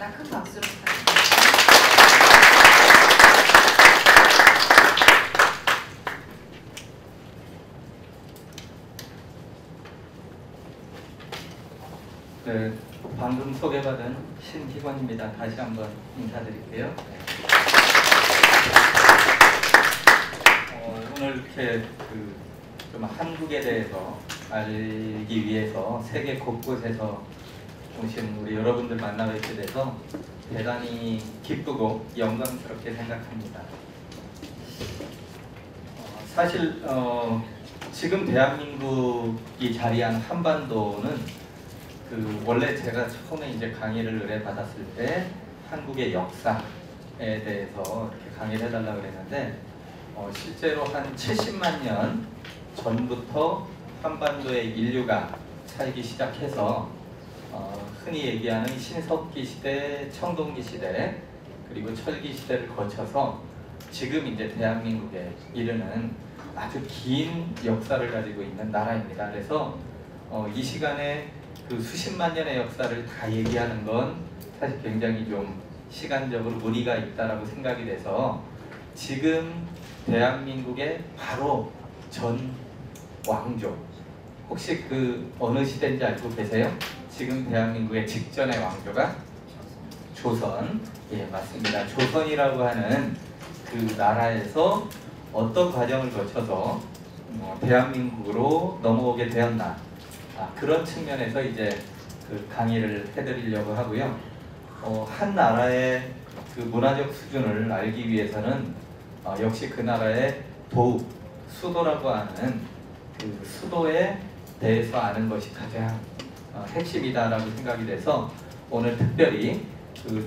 부탁드립니다. 큰 박수로 부탁드립니다. 네, 방금 소개받은 신희권입니다. 다시 한번 인사드릴게요. 오늘 이렇게 좀 한국에 대해서 알기 위해서 세계 곳곳에서 오신 우리 여러분들 만나 뵙게 돼서 대단히 기쁘고 영광스럽게 생각합니다. 사실 지금 대한민국이 자리한 한반도는 원래 제가 처음에 이제 강의를 의뢰받았을 때 한국의 역사에 대해서 이렇게 강의를 해달라고 그랬는데 실제로 한 70만 년 전부터 한반도의 인류가 살기 시작해서 흔히 얘기하는 신석기 시대, 청동기 시대, 그리고 철기 시대를 거쳐서 지금 이제 대한민국에 이르는 아주 긴 역사를 가지고 있는 나라입니다. 그래서 이 시간에 수십만 년의 역사를 다 얘기하는 건 사실 굉장히 좀 시간적으로 무리가 있다라고 생각이 돼서 지금 대한민국의 바로 전 왕조, 혹시 어느 시대인지 알고 계세요? 지금 대한민국의 직전의 왕조가 조선. 예, 맞습니다. 조선이라고 하는 그 나라에서 어떤 과정을 거쳐서 대한민국으로 넘어오게 되었나, 그런 측면에서 이제 강의를 해드리려고 하고요. 한 나라의 문화적 수준을 알기 위해서는 역시 그 나라의 도읍, 수도라고 하는 수도에 대해서 아는 것이 가장 핵심이다라고 생각이 돼서 오늘 특별히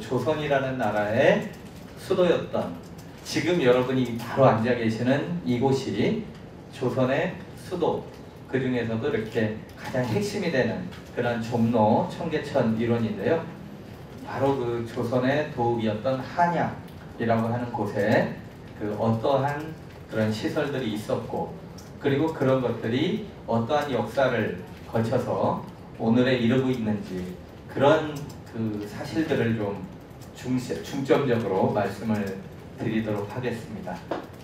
조선이라는 나라의 수도였던, 지금 여러분이 바로 앉아 계시는 이곳이 조선의 수도, 그 중에서도 이렇게 가장 핵심이 되는 그런 종로 청계천 이론인데요. 바로 조선의 도읍이었던 한양이라고 하는 곳에 어떠한 그런 시설들이 있었고, 그리고 그런 것들이 어떠한 역사를 거쳐서 오늘에 이르고 있는지, 그런 사실들을 좀 중점적으로 말씀을 드리도록 하겠습니다.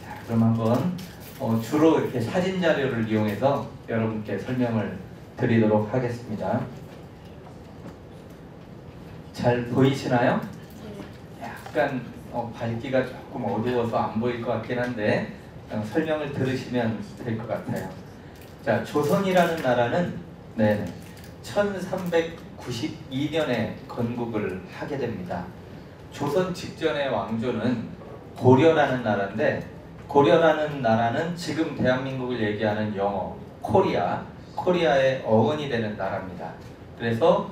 자, 그럼 한번 주로 이렇게 사진 자료를 이용해서 여러분께 설명을 드리도록 하겠습니다. 잘 보이시나요? 약간 밝기가 조금 어두워서 안 보일 것 같긴 한데 설명을 들으시면 될 것 같아요. 자, 조선이라는 나라는 1392년에 건국을 하게 됩니다. 조선 직전의 왕조는 고려라는 나라인데, 고려라는 나라는 지금 대한민국을 얘기하는 영어 코리아의 어원이 되는 나라입니다. 그래서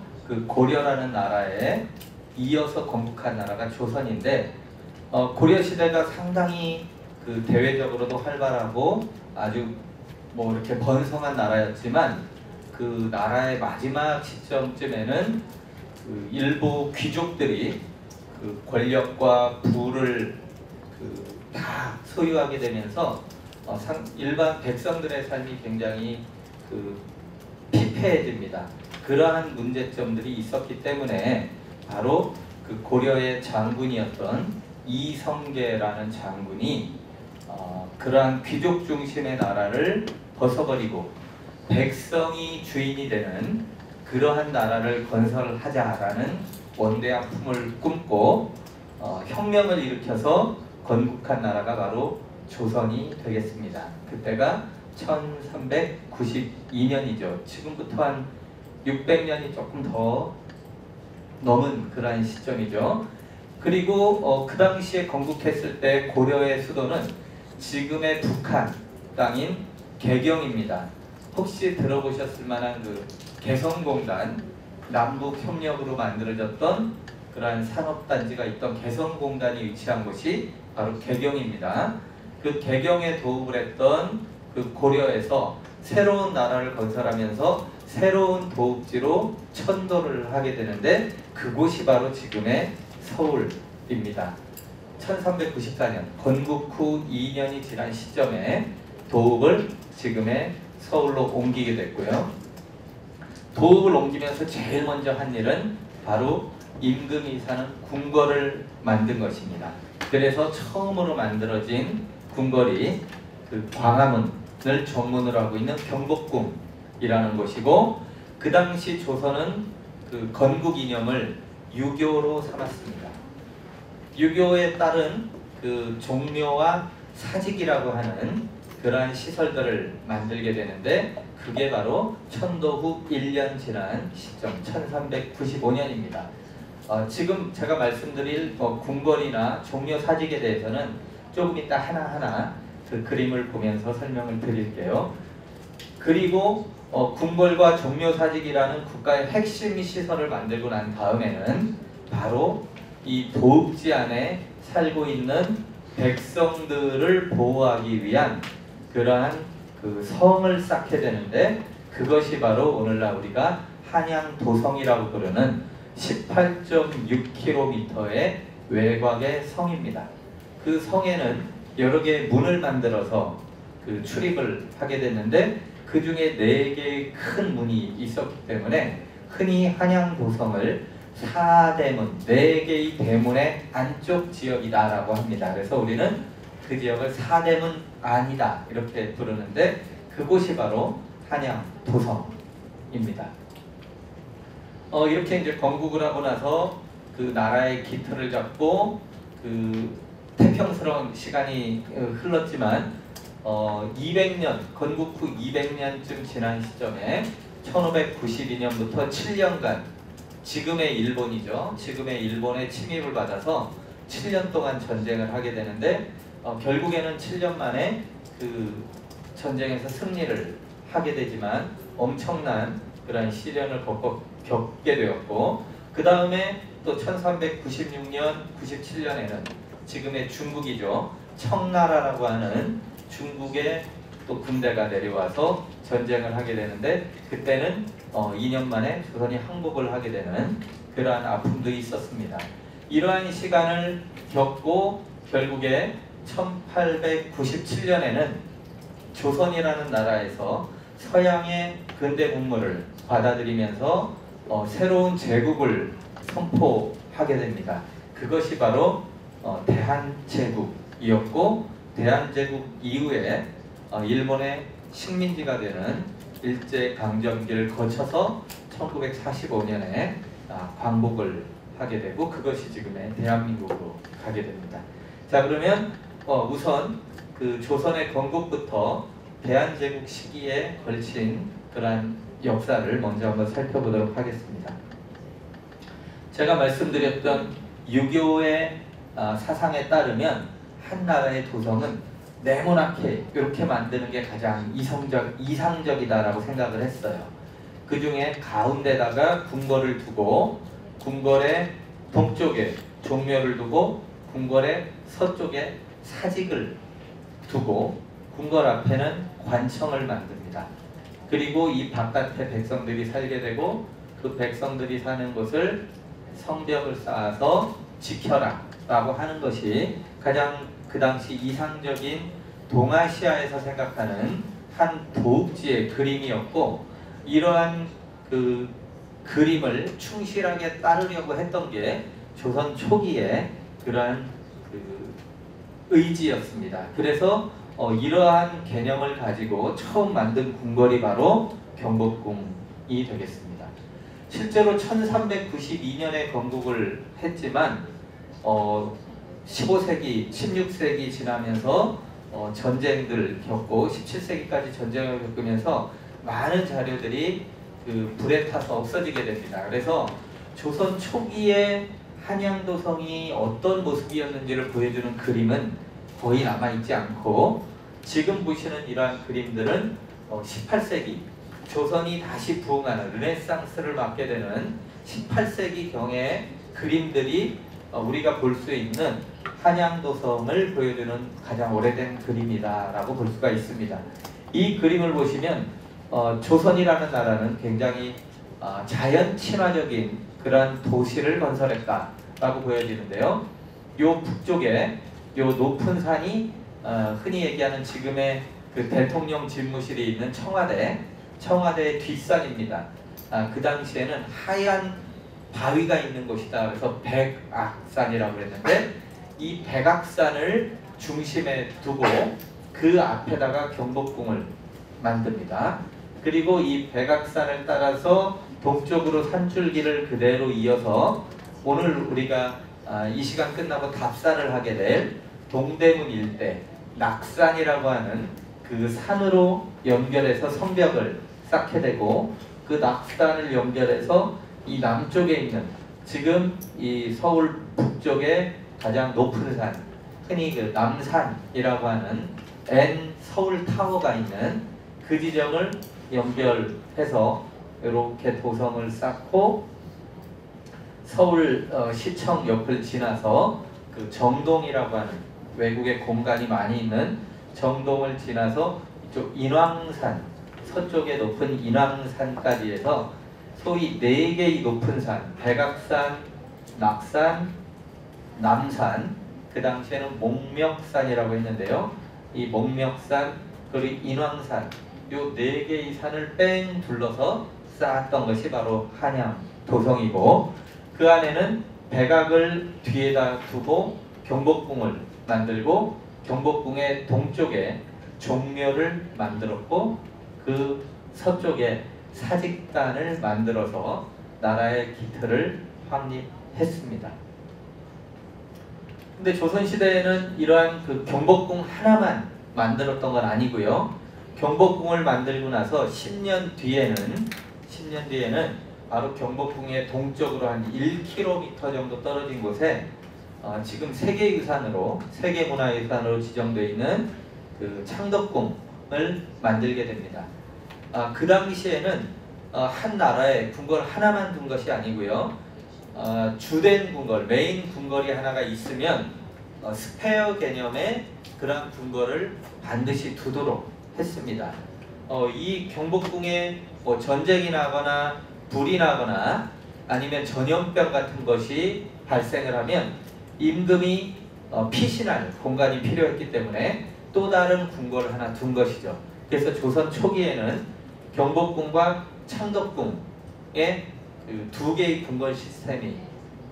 고려라는 나라에 이어서 건국한 나라가 조선인데, 고려 시대가 상당히 대외적으로도 활발하고 아주 이렇게 번성한 나라였지만, 그 나라의 마지막 시점쯤에는 일부 귀족들이 권력과 부를 다 소유하게 되면서 일반 백성들의 삶이 굉장히 피폐해집니다. 그러한 문제점들이 있었기 때문에 바로 고려의 장군이었던 이성계라는 장군이 그러한 귀족 중심의 나라를 벗어버리고 백성이 주인이 되는 그러한 나라를 건설하자라는 원대한 품을 꿈고 혁명을 일으켜서 건국한 나라가 바로 조선이 되겠습니다. 그때가 1392년이죠. 지금부터 한 600년이 조금 더 넘은 그러한 시점이죠. 그리고 그 당시에 건국했을 때 고려의 수도는 지금의 북한 땅인 개경입니다. 혹시 들어보셨을 만한 개성공단, 남북협력으로 만들어졌던 그러한 산업단지가 있던 개성공단이 위치한 곳이 바로 개경입니다. 그 개경에 도읍을 했던 고려에서 새로운 나라를 건설하면서 새로운 도읍지로 천도를 하게 되는데, 그곳이 바로 지금의 서울입니다. 1394년 건국 후 2년이 지난 시점에 도읍을 지금의 서울로 옮기게 됐고요. 도읍을 옮기면서 제일 먼저 한 일은 바로 임금이 사는 궁궐을 만든 것입니다. 그래서 처음으로 만들어진 궁궐이 그 광화문을 정문으로 하고 있는 경복궁이라는 곳이고, 그 당시 조선은 그 건국 이념을 유교로 삼았습니다. 유교에 따른 그 종묘와 사직이라고 하는 그러한 시설들을 만들게 되는데, 그게 바로 천도후 1년 지난 시점 1395년입니다. 지금 제가 말씀드릴 궁궐이나 종묘 사직에 대해서는 조금 이따 하나하나 그 그림을 보면서 설명을 드릴게요. 그리고 궁궐과 종묘 사직이라는 국가의 핵심 시설을 만들고 난 다음에는 바로 이 도읍지 안에 살고 있는 백성들을 보호하기 위한 그러한 그 성을 쌓게 되는데, 그것이 바로 오늘날 우리가 한양도성이라고 부르는 18.6km의 외곽의 성입니다. 그 성에는 여러 개의 문을 만들어서 그 출입을 하게 됐는데, 그 중에 4개의 큰 문이 있었기 때문에 흔히 한양도성을 4대문, 4개의 대문의 안쪽 지역이다라고 합니다. 그래서 우리는 그 지역을 4대문 안이다 이렇게 부르는데, 그곳이 바로 한양도성입니다. 이렇게 이제 건국을 하고 나서 그 나라의 기틀을 잡고 그 태평스러운 시간이 흘렀지만 200년, 건국 후 200년쯤 지난 시점에 1592년부터 7년간 지금의 일본이죠. 지금의 일본의 침입을 받아서 7년 동안 전쟁을 하게 되는데, 결국에는 7년 만에 그 전쟁에서 승리를 하게 되지만 엄청난 그런 시련을 겪게 되었고, 그 다음에 또 1396년, 97년에는 지금의 중국이죠. 청나라라고 하는 중국의 또 군대가 내려와서 전쟁을 하게 되는데, 그때는 2년 만에 조선이 항복을 하게 되는 그러한 아픔도 있었습니다. 이러한 시간을 겪고 결국에 1897년에는 조선이라는 나라에서 서양의 근대 문물을 받아들이면서 새로운 제국을 선포하게 됩니다. 그것이 바로 대한제국이었고, 대한제국 이후에 일본의 식민지가 되는 일제강점기를 거쳐서 1945년에 광복을 하게 되고, 그것이 지금의 대한민국으로 가게 됩니다. 자, 그러면 우선 그 조선의 건국부터 대한제국 시기에 걸친 그러한 역사를 먼저 한번 살펴보도록 하겠습니다. 제가 말씀드렸던 유교의 사상에 따르면 한 나라의 도성은 네모나게 이렇게 만드는 게 가장 이상적이다라고 생각을 했어요. 그 중에 가운데다가 궁궐을 두고, 궁궐의 동쪽에 종묘를 두고, 궁궐의 서쪽에 사직을 두고, 궁궐 앞에는 관청을 만듭니다. 그리고 이 바깥에 백성들이 살게 되고, 그 백성들이 사는 곳을 성벽을 쌓아서 지켜라 라고 하는 것이 가장 그 당시 이상적인 동아시아에서 생각하는 한 도읍지의 그림이었고, 이러한 그 그림을 충실하게 따르려고 했던 게 조선 초기에 그러한 그 의지였습니다. 그래서 이러한 개념을 가지고 처음 만든 궁궐이 바로 경복궁이 되겠습니다. 실제로 1392년에 건국을 했지만 15세기, 16세기 지나면서 전쟁들 겪고 17세기까지 전쟁을 겪으면서 많은 자료들이 그 불에 타서 없어지게 됩니다. 그래서 조선 초기에 한양도성이 어떤 모습이었는지를 보여주는 그림은 거의 남아있지 않고, 지금 보시는 이러한 그림들은 18세기 조선이 다시 부흥하는 르네상스를 맞게 되는 18세기경의 그림들이 우리가 볼 수 있는 한양도성을 보여주는 가장 오래된 그림이다라고 볼 수가 있습니다. 이 그림을 보시면 조선이라는 나라는 굉장히 자연 친화적인 그런 도시를 건설했다라고 보여지는데요. 요 북쪽에 요 높은 산이 흔히 얘기하는 지금의 그 대통령 집무실이 있는 청와대의 뒷산입니다. 그 당시에는 하얀 바위가 있는 곳이다. 그래서 백악산이라고 그랬는데 이 백악산을 중심에 두고 그 앞에다가 경복궁을 만듭니다. 그리고 이 백악산을 따라서 동쪽으로 산줄기를 그대로 이어서 오늘 우리가 이 시간 끝나고 답사를 하게 될 동대문 일대 낙산이라고 하는 그 산으로 연결해서 성벽을 쌓게 되고 그 낙산을 연결해서 이 남쪽에 있는 지금 이 서울 북쪽에 가장 높은 산 흔히 그 남산이라고 하는 N 서울 타워가 있는 그 지점을 연결해서 이렇게 도성을 쌓고 서울 시청 옆을 지나서 그 정동이라고 하는 외국의 공간이 많이 있는 정동을 지나서 이쪽 인왕산 서쪽에 높은 인왕산까지 해서 소위 4개의 높은 산 백악산, 낙산, 남산 그 당시에는 목멱산이라고 했는데요. 이 목멱산 그리고 인왕산 요 4개의 산을 뺑 둘러서 쌓았던 것이 바로 한양 도성이고 그 안에는 백악을 뒤에다 두고 경복궁을 만들고 경복궁의 동쪽에 종묘를 만들었고 그 서쪽에 사직단을 만들어서 나라의 기틀을 확립했습니다. 근데 조선시대에는 이러한 그 경복궁 하나만 만들었던 건 아니고요. 경복궁을 만들고 나서 10년 뒤에는 바로 경복궁의 동쪽으로 한 1km 정도 떨어진 곳에 지금 세계유산으로 세계문화유산으로 지정되어 있는 그 창덕궁을 만들게 됩니다. 그 당시에는 한 나라에 궁궐 하나만 둔 것이 아니고요. 주된 궁궐, 메인 궁궐이 하나가 있으면 스페어 개념의 그런 궁궐을 반드시 두도록 했습니다. 이 경복궁에 뭐 전쟁이 나거나 불이 나거나 아니면 전염병 같은 것이 발생을 하면 임금이 피신할 공간이 필요했기 때문에 또 다른 궁궐을 하나 둔 것이죠. 그래서 조선 초기에는 경복궁과 창덕궁의 그 2개의 궁궐 시스템이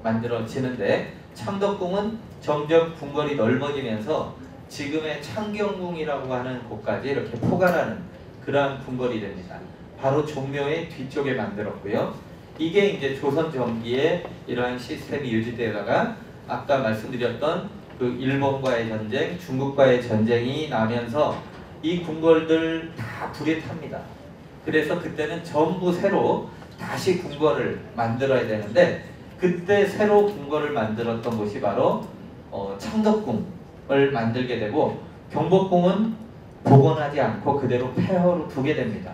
만들어지는데 창덕궁은 점점 궁궐이 넓어지면서 지금의 창경궁이라고 하는 곳까지 이렇게 포괄하는 그러한 궁궐이 됩니다. 바로 종묘의 뒤쪽에 만들었고요. 이게 이제 조선 전기에 이러한 시스템이 유지되다가 아까 말씀드렸던 그 일본과의 전쟁, 중국과의 전쟁이 나면서 이 궁궐들 다 불에 탑니다. 그래서 그때는 전부 새로 다시 궁궐을 만들어야 되는데 그때 새로 궁궐을 만들었던 곳이 바로 창덕궁을 만들게 되고 경복궁은 복원하지 않고 그대로 폐허로 두게 됩니다.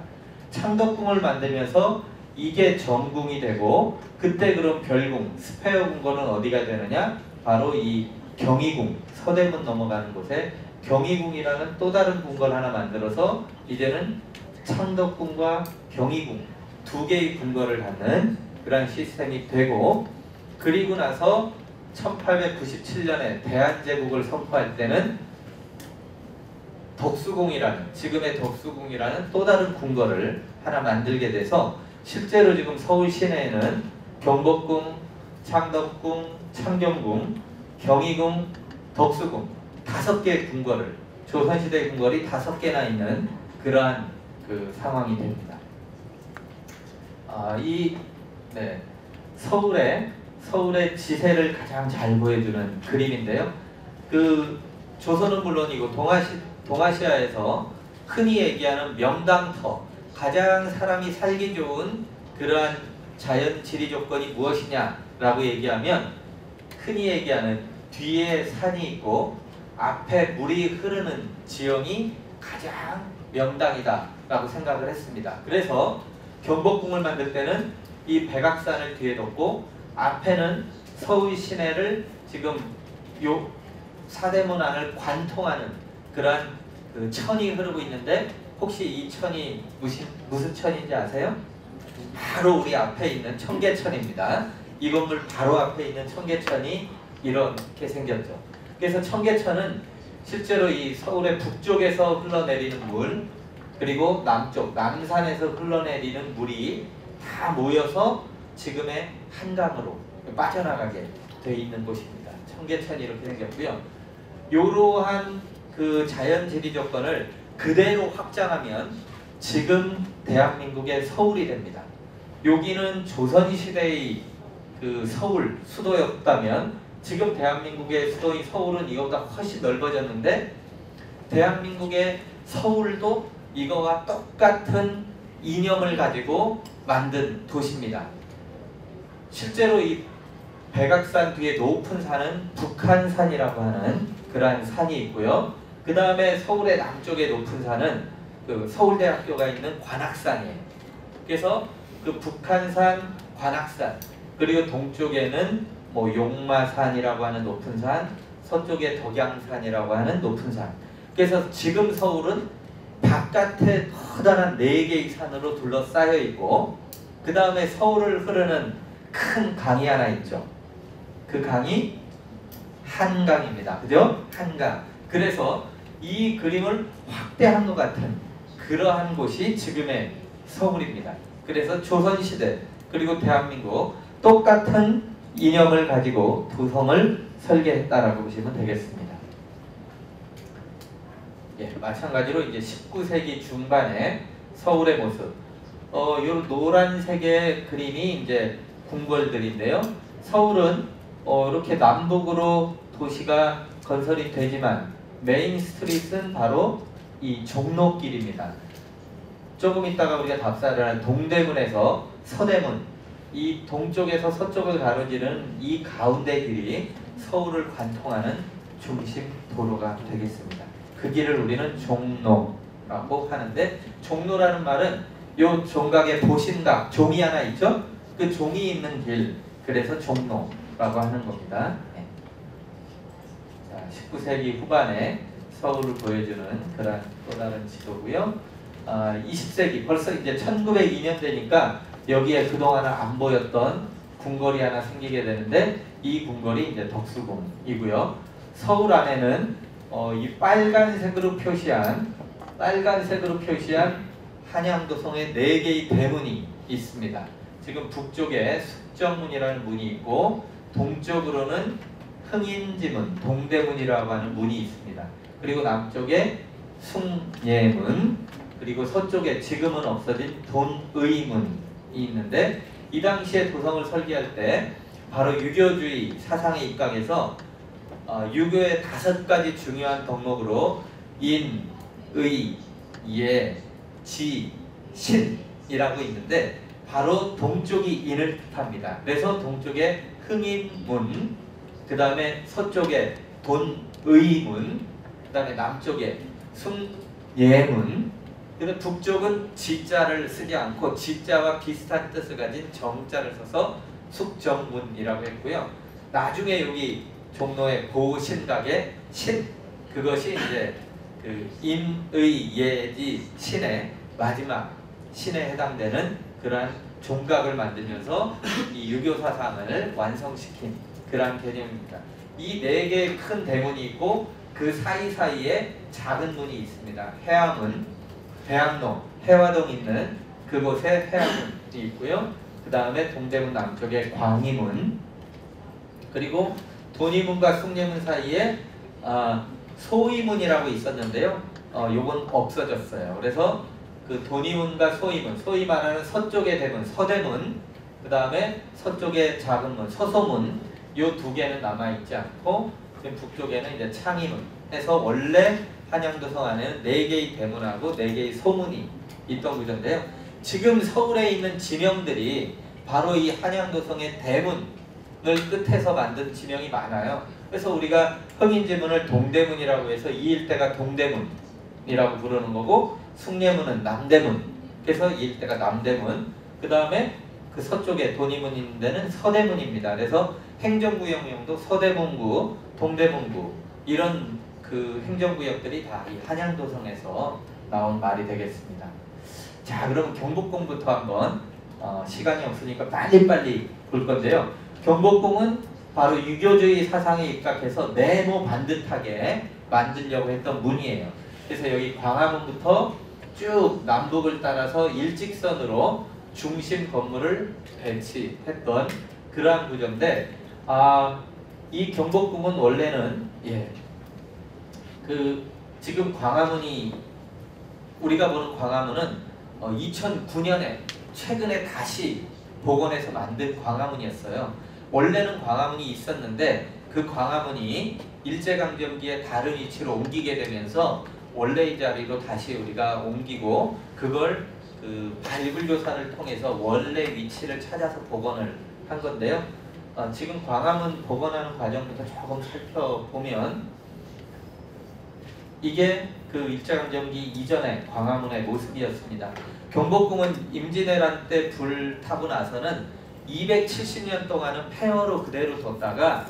창덕궁을 만들면서 이게 정궁이 되고 그때 그럼 별궁, 스페어 궁궐은 어디가 되느냐? 바로 이 경희궁, 서대문 넘어가는 곳에 경희궁이라는 또 다른 궁궐 하나 만들어서 이제는 창덕궁과 경희궁 2개의 궁궐을 갖는 그런 시스템이 되고 그리고 나서 1897년에 대한제국을 선포할 때는 덕수궁이라는 지금의 덕수궁이라는 또 다른 궁궐을 하나 만들게 돼서 실제로 지금 서울 시내에는 경복궁, 창덕궁, 창경궁, 경희궁, 덕수궁 5개의 궁궐을 조선시대 궁궐이 5개나 있는 그러한 그 상황이 됩니다. 서울의 지세를 가장 잘 보여주는 그림인데요. 그 조선은 물론이고 동아시아에서 흔히 얘기하는 명당터 가장 사람이 살기 좋은 그러한 자연 지리 조건이 무엇이냐라고 얘기하면 흔히 얘기하는 뒤에 산이 있고 앞에 물이 흐르는 지형이 가장 명당이다 라고 생각을 했습니다. 그래서 경복궁을 만들 때는 이 백악산을 뒤에 뒀고 앞에는 서울 시내를 지금 요 사대문 안을 관통하는 그러한 그 천이 흐르고 있는데 혹시 이 천이 무슨 천인지 아세요? 바로 우리 앞에 있는 청계천입니다. 이 건물 바로 앞에 있는 청계천이 이렇게 생겼죠. 그래서 청계천은 실제로 이 서울의 북쪽에서 흘러내리는 물 그리고 남쪽 남산에서 흘러내리는 물이 다 모여서 지금의 한강으로 빠져나가게 돼 있는 곳입니다. 청계천이 이렇게 생겼고요. 이러한 그 자연지리 조건을 그대로 확장하면 지금 대한민국의 서울이 됩니다. 여기는 조선시대의 그 서울 수도였다면 지금 대한민국의 수도인 서울은 이거보다 훨씬 넓어졌는데 대한민국의 서울도 이거와 똑같은 이념을 가지고 만든 도시입니다. 실제로 이 백악산 뒤에 높은 산은 북한산이라고 하는 그러한 산이 있고요. 그 다음에 서울의 남쪽에 높은 산은 그 서울대학교가 있는 관악산이에요. 그래서 그 북한산, 관악산, 그리고 동쪽에는 뭐 용마산이라고 하는 높은 산, 서쪽에 덕양산이라고 하는 높은 산. 그래서 지금 서울은 바깥에 커다란 4개의 산으로 둘러싸여 있고 그 다음에 서울을 흐르는 큰 강이 하나 있죠. 그 강이 한강입니다. 그죠? 한강. 그래서 이 그림을 확대한 것 같은 그러한 곳이 지금의 서울입니다. 그래서 조선시대 그리고 대한민국 똑같은 이념을 가지고 도성을 설계했다라고 보시면 되겠습니다. 예, 마찬가지로 이제 19세기 중반에 서울의 모습. 요 노란색의 그림이 이제 궁궐들인데요. 서울은 이렇게 남북으로 도시가 건설이 되지만 메인 스트릿은 바로 이 종로길입니다. 조금 있다가 우리가 답사를 한 동대문에서 서대문, 이 동쪽에서 서쪽을 가로지르는 이 가운데 길이 서울을 관통하는 중심 도로가 되겠습니다. 그 길을 우리는 종로라고 하는데 종로라는 말은 요 종각의 보신각, 종이 하나 있죠? 그 종이 있는 길, 그래서 종로라고 하는 겁니다. 네. 자, 19세기 후반에 서울을 보여주는 그런 또 다른 지도고요. 20세기 벌써 이제 1902년 되니까 여기에 그동안은 안 보였던 궁궐이 하나 생기게 되는데 이 궁궐이 이제 덕수궁이고요. 서울 안에는 이 빨간색으로 표시한 한양도성의 4개의 대문이 있습니다. 지금 북쪽에 숙정문이라는 문이 있고 동쪽으로는 흥인지문, 동대문이라고 하는 문이 있습니다. 그리고 남쪽에 숭례문, 그리고 서쪽에 지금은 없어진 돈의문이 있는데 이 당시에 도성을 설계할 때 바로 유교주의 사상에 입각해서 유교의 5가지 중요한 덕목으로 인, 의, 예, 지, 신이라고 있는데 바로 동쪽이 인을 뜻합니다. 그래서 동쪽에 흥인문, 그 다음에 서쪽에 돈의문, 그 다음에 남쪽에 숭례문, 그다음 북쪽은 지자를 쓰지 않고 지자와 비슷한 뜻을 가진 정자를 써서 숙정문이라고 했고요. 나중에 여기 종로의 보신각의 신, 그것이 이제 그 인의 예지 신의 마지막 신에 해당되는 그러한 종각을 만들면서 이 유교 사상을 완성시킨 그러한 개념입니다. 이 4개의 큰 대문이 있고 그 사이사이에 작은 문이 있습니다. 해화문, 대학로, 해화동 있는 그곳에 해화문이 있고요. 그 다음에 동대문 남쪽에 광희문, 그리고 돈이문과 숭례문 사이에 소위문이라고 있었는데요. 요건 없어졌어요. 그래서 그 돈이문과 소위문, 소위 말하는 서쪽의 대문, 서대문, 그 다음에 서쪽의 작은 문, 서소문, 요 2개는 남아있지 않고 북쪽에는 이제 창의문 해서 원래 한양도성 안에는 4개의 대문하고 4개의 소문이 있던 구조인데요. 지금 서울에 있는 지명들이 바로 이 한양도성의 대문을 끝에서 만든 지명이 많아요. 그래서 우리가 흥인지문을 동대문이라고 해서 이 일대가 동대문이라고 부르는 거고 숭례문은 남대문, 그래서 이 일대가 남대문, 그 다음에 그 서쪽에 돈이문 있는 데는 서대문입니다. 그래서 행정구역명도 서대문구, 동대문구 이런 그 행정구역들이 다 이 한양도성에서 나온 말이 되겠습니다. 자, 그럼 경복궁부터 한번 시간이 없으니까 빨리빨리 볼 건데요. 경복궁은 바로 유교주의 사상에 입각해서 네모 반듯하게 만들려고 했던 문이에요. 그래서 여기 광화문부터 쭉 남북을 따라서 일직선으로 중심 건물을 배치했던 그러한 구조인데, 이 경복궁은 원래는 지금 광화문이 우리가 보는 광화문은 2009년에 최근에 다시 복원해서 만든 광화문이었어요. 원래는 광화문이 있었는데 그 광화문이 일제강점기에 다른 위치로 옮기게 되면서 원래의 자리로 다시 우리가 옮기고, 그걸 그 발굴 조사를 통해서 원래 위치를 찾아서 복원을 한 건데요. 지금 광화문 복원하는 과정부터 조금 살펴보면, 이게 그 일제강점기 이전의 광화문의 모습이었습니다. 경복궁은 임진왜란 때 불타고 나서는 270년 동안은 폐허로 그대로 뒀다가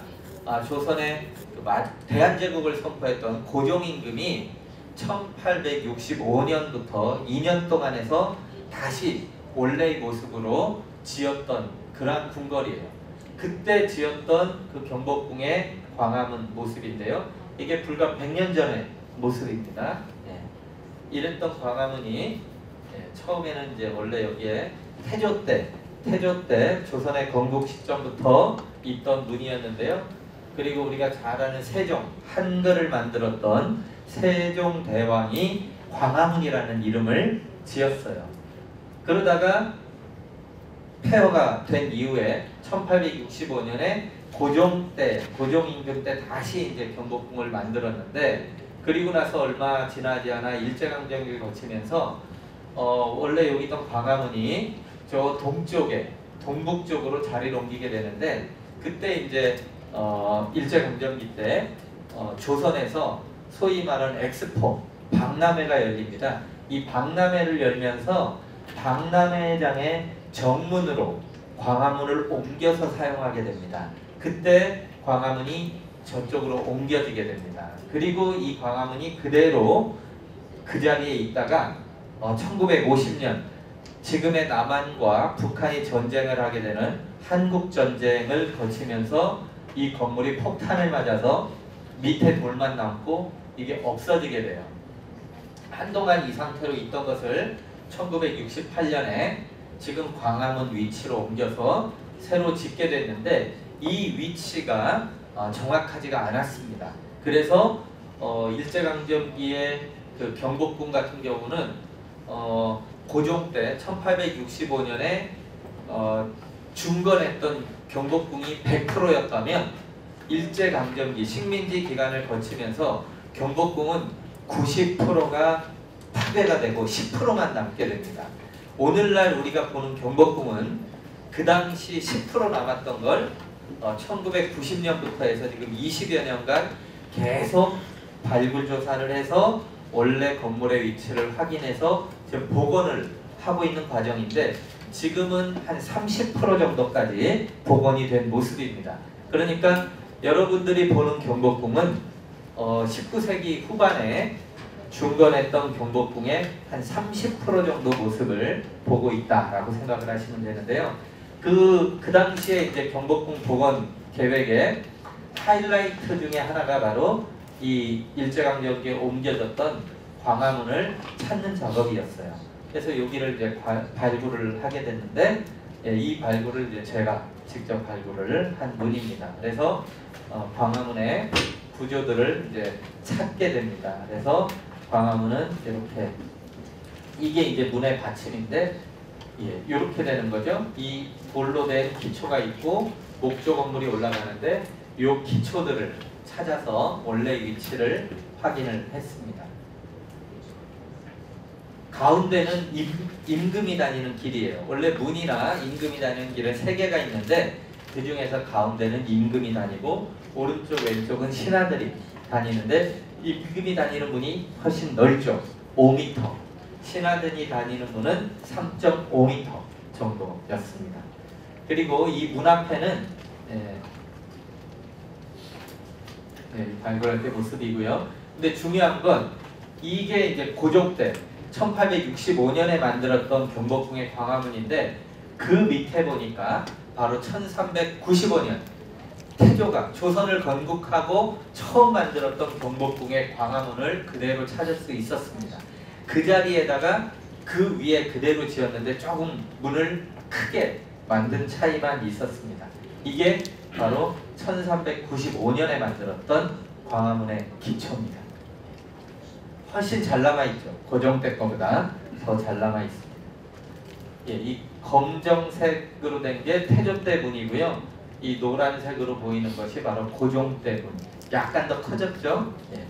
조선의 대한제국을 선포했던 고종임금이 1865년부터 2년 동안 해서 다시 원래의 모습으로 지었던 그러한 궁궐이에요. 그때 지었던 그 경복궁의 광화문 모습인데요. 이게 불과 100년 전의 모습입니다. 이랬던 광화문이 처음에는 이제 원래 여기에 태조 때 조선의 건국 시점부터 있던 문이었는데요. 그리고 우리가 잘 아는 세종, 한글을 만들었던 세종대왕이 광화문이라는 이름을 지었어요. 그러다가 폐허가 된 이후에 1865년에 고종임금 때 다시 이제 경복궁을 만들었는데, 그리고 나서 얼마 지나지 않아 일제강점기를 거치면서 원래 여기 있던 광화문이 저 동북쪽으로 자리를 옮기게 되는데, 그때 이제 일제강점기 때 조선에서 소위 말하는 엑스포 박람회가 열립니다. 이 박람회를 열면서 박람회장의 정문으로 광화문을 옮겨서 사용하게 됩니다. 그때 광화문이 저쪽으로 옮겨지게 됩니다. 그리고 이 광화문이 그대로 그 자리에 있다가 1950년 지금의 남한과 북한이 전쟁을 하게 되는 한국전쟁을 거치면서 이 건물이 폭탄을 맞아서 밑에 돌만 남고 이게 없어지게 돼요. 한동안 이 상태로 있던 것을 1968년에 지금 광화문 위치로 옮겨서 새로 짓게 됐는데, 이 위치가 정확하지가 않았습니다. 그래서 일제강점기의 그 경복궁 같은 경우는 고종 때 1865년에 중건했던 경복궁이 100%였다면 일제강점기 식민지 기간을 거치면서 경복궁은 90%가 파괴가 되고 10%만 남게 됩니다. 오늘날 우리가 보는 경복궁은 그 당시 10% 남았던 걸 1990년부터 해서 지금 20여 년간 계속 발굴 조사를 해서 원래 건물의 위치를 확인해서 지금 복원을 하고 있는 과정인데, 지금은 한 30% 정도까지 복원이 된 모습입니다. 그러니까 여러분들이 보는 경복궁은 19세기 후반에 중건했던 경복궁의 한 30% 정도 모습을 보고 있다라고 생각을 하시면 되는데요. 그 당시에 이제 경복궁 복원 계획의 하이라이트 중에 하나가 바로 이 일제강점기에 옮겨졌던 광화문을 찾는 작업이었어요. 그래서 여기를 이제 발굴을 하게 됐는데, 이 발굴을 이제 제가 직접 발굴을 한 문입니다. 그래서 광화문의 구조들을 이제 찾게 됩니다. 그래서 광화문은 이렇게, 이게 이제 문의 받침인데, 이렇게 되는 거죠. 이 돌로 된 기초가 있고 목조 건물이 올라가는데, 이 기초들을 찾아서 원래 위치를 확인을 했습니다. 가운데는 임금이 다니는 길이에요. 원래 문이나 임금이 다니는 길은 3개가 있는데, 그 중에서 가운데는 임금이 다니고 오른쪽 왼쪽은 신하들이 다니는데, 임금이 다니는 문이 훨씬 넓죠. 5m. 신하들이 다니는 문은 3.5m 정도였습니다. 그리고 이 문 앞에는 발굴할 때 모습이고요. 근데 중요한 건 이게 이제 고종 때 1865년에 만들었던 경복궁의 광화문인데, 그 밑에 보니까 바로 1395년 태조가 조선을 건국하고 처음 만들었던 경복궁의 광화문을 그대로 찾을 수 있었습니다. 그 자리에다가 그 위에 그대로 지었는데 조금 문을 크게 만든 차이만 있었습니다. 이게 바로 1395년에 만들었던 광화문의 기초입니다. 훨씬 잘 남아있죠. 고종 때 거보다 더 잘 남아있습니다. 예, 이 검정색으로 된 게 태조 때 문이고요. 이 노란색으로 보이는 것이 바로 고종 때 문. 약간 더 커졌죠. 예.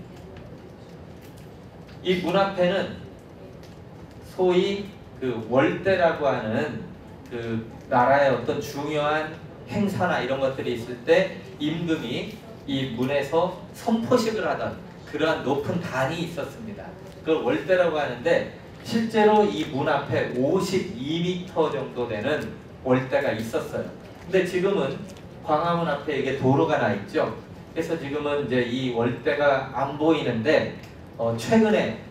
이 문 앞에는 소위 그 월대라고 하는 그 나라의 어떤 중요한 행사나 이런 것들이 있을 때 임금이 이 문에서 선포식을 하던 그러한 높은 단이 있었습니다. 그걸 월대라고 하는데 실제로 이 문 앞에 52m 정도 되는 월대가 있었어요. 근데 지금은 광화문 앞에 이게 도로가 나 있죠. 그래서 지금은 이제 이 월대가 안 보이는데 최근에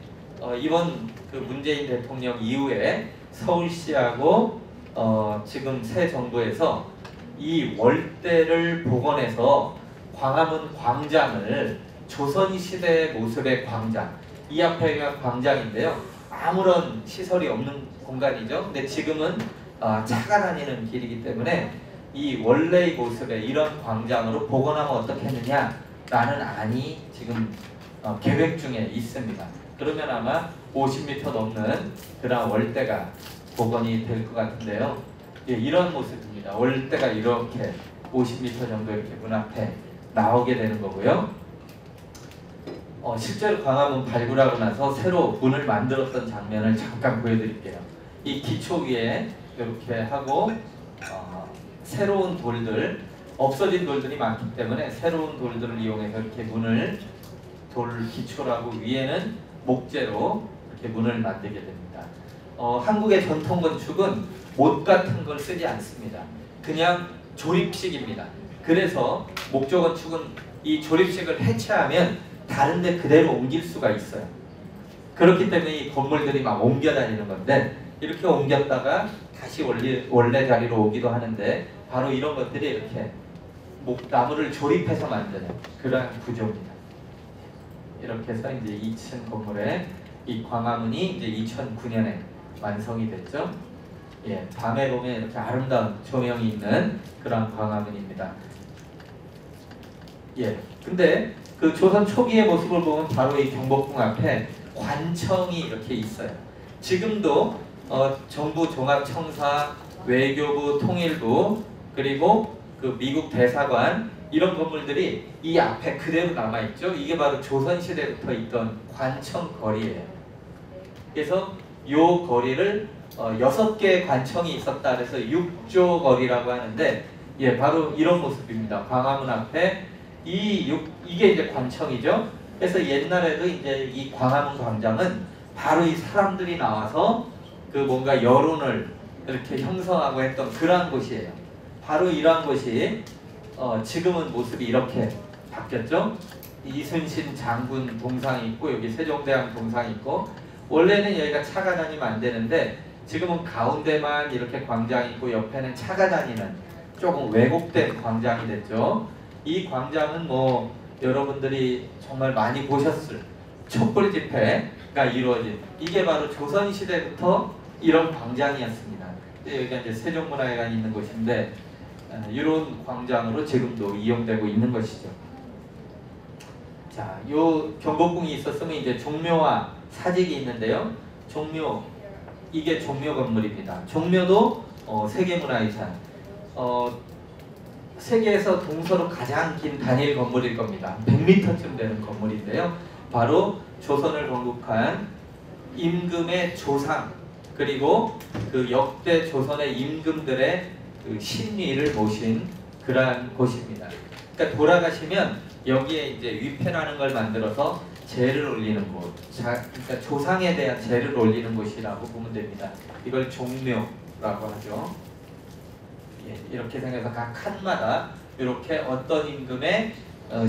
이번 그 문재인 대통령 이후에 서울시하고 지금 새 정부에서 이 월대를 복원해서 광화문 광장을 조선시대 모습의 광장, 이 앞에가 광장인데요. 아무런 시설이 없는 공간이죠. 근데 지금은 차가 다니는 길이기 때문에 이 원래의 모습의 이런 광장으로 복원하면 어떻겠느냐 라는 안이 지금 계획 중에 있습니다. 그러면 아마 50m 넘는 그런 월대가 복원이 될 것 같은데요. 예, 이런 모습입니다. 월대가 이렇게 50m 정도 이렇게 문 앞에 나오게 되는 거고요. 실제로 광화문 발굴하고 나서 새로 문을 만들었던 장면을 잠깐 보여드릴게요. 이 기초 위에 이렇게 하고 새로운 돌들, 없어진 돌들이 많기 때문에 새로운 돌들을 이용해서 이렇게 문을 돌 기초라고 위에는 목재로 이렇게 문을 만들게 됩니다. 한국의 전통 건축은 못 같은 걸 쓰지 않습니다. 그냥 조립식입니다. 그래서 목조 건축은 이 조립식을 해체하면 다른 데 그대로 옮길 수가 있어요. 그렇기 때문에 이 건물들이 막 옮겨 다니는 건데 이렇게 옮겼다가 다시 원래 자리로 오기도 하는데 바로 이런 것들이 이렇게 나무를 조립해서 만드는 그런 구조입니다. 이렇게 해서 이제 2층 건물에 이 광화문이 이제 2009년에 완성이 됐죠. 예, 밤에 보면 이렇게 아름다운 조명이 있는 그런 광화문입니다. 예, 근데 그 조선 초기의 모습을 보면 바로 이 경복궁 앞에 관청이 이렇게 있어요. 지금도 정부 종합청사, 외교부, 통일부, 그리고 그 미국 대사관 이런 건물들이 이 앞에 그대로 남아있죠. 이게 바로 조선시대부터 있던 관청거리예요. 그래서 이 거리를 6개의 관청이 있었다 그래서 6조 거리라고 하는데 예, 바로 이런 모습입니다. 광화문 앞에 이게 이제 관청이죠. 그래서 옛날에도 이제 이 광화문 광장은 바로 이 사람들이 나와서 그 뭔가 여론을 이렇게 형성하고 했던 그러한 곳이에요. 바로 이러한 곳이 지금은 모습이 이렇게 바뀌었죠. 이순신 장군 동상이 있고 여기 세종대왕 동상이 있고 원래는 여기가 차가 다니면 안 되는데 지금은 가운데만 이렇게 광장이 있고 옆에는 차가 다니는 조금 왜곡된 광장이 됐죠. 이 광장은 뭐 여러분들이 정말 많이 보셨을 촛불 집회가 이루어진 이게 바로 조선시대부터 이런 광장이었습니다. 여기가 이제 세종문화회관이 있는 곳인데 이런 광장으로 지금도 이용되고 있는 것이죠. 자, 요 경복궁이 있었으면 이제 종묘와 사직이 있는데요. 종묘, 이게 종묘 건물입니다. 종묘도 세계문화유산. 세계에서 동서로 가장 긴 단일 건물일 겁니다. 100m쯤 되는 건물인데요. 바로 조선을 건국한 임금의 조상 그리고 그 역대 조선의 임금들의 그 신리를 모신 그러한 곳입니다. 그러니까 돌아가시면 여기에 이제 위패라는 걸 만들어서 제를 올리는 곳, 그러니까 조상에 대한 제를 올리는 곳이라고 보면 됩니다. 이걸 종묘라고 하죠. 예, 이렇게 생겨서 각 칸마다 이렇게 어떤 임금의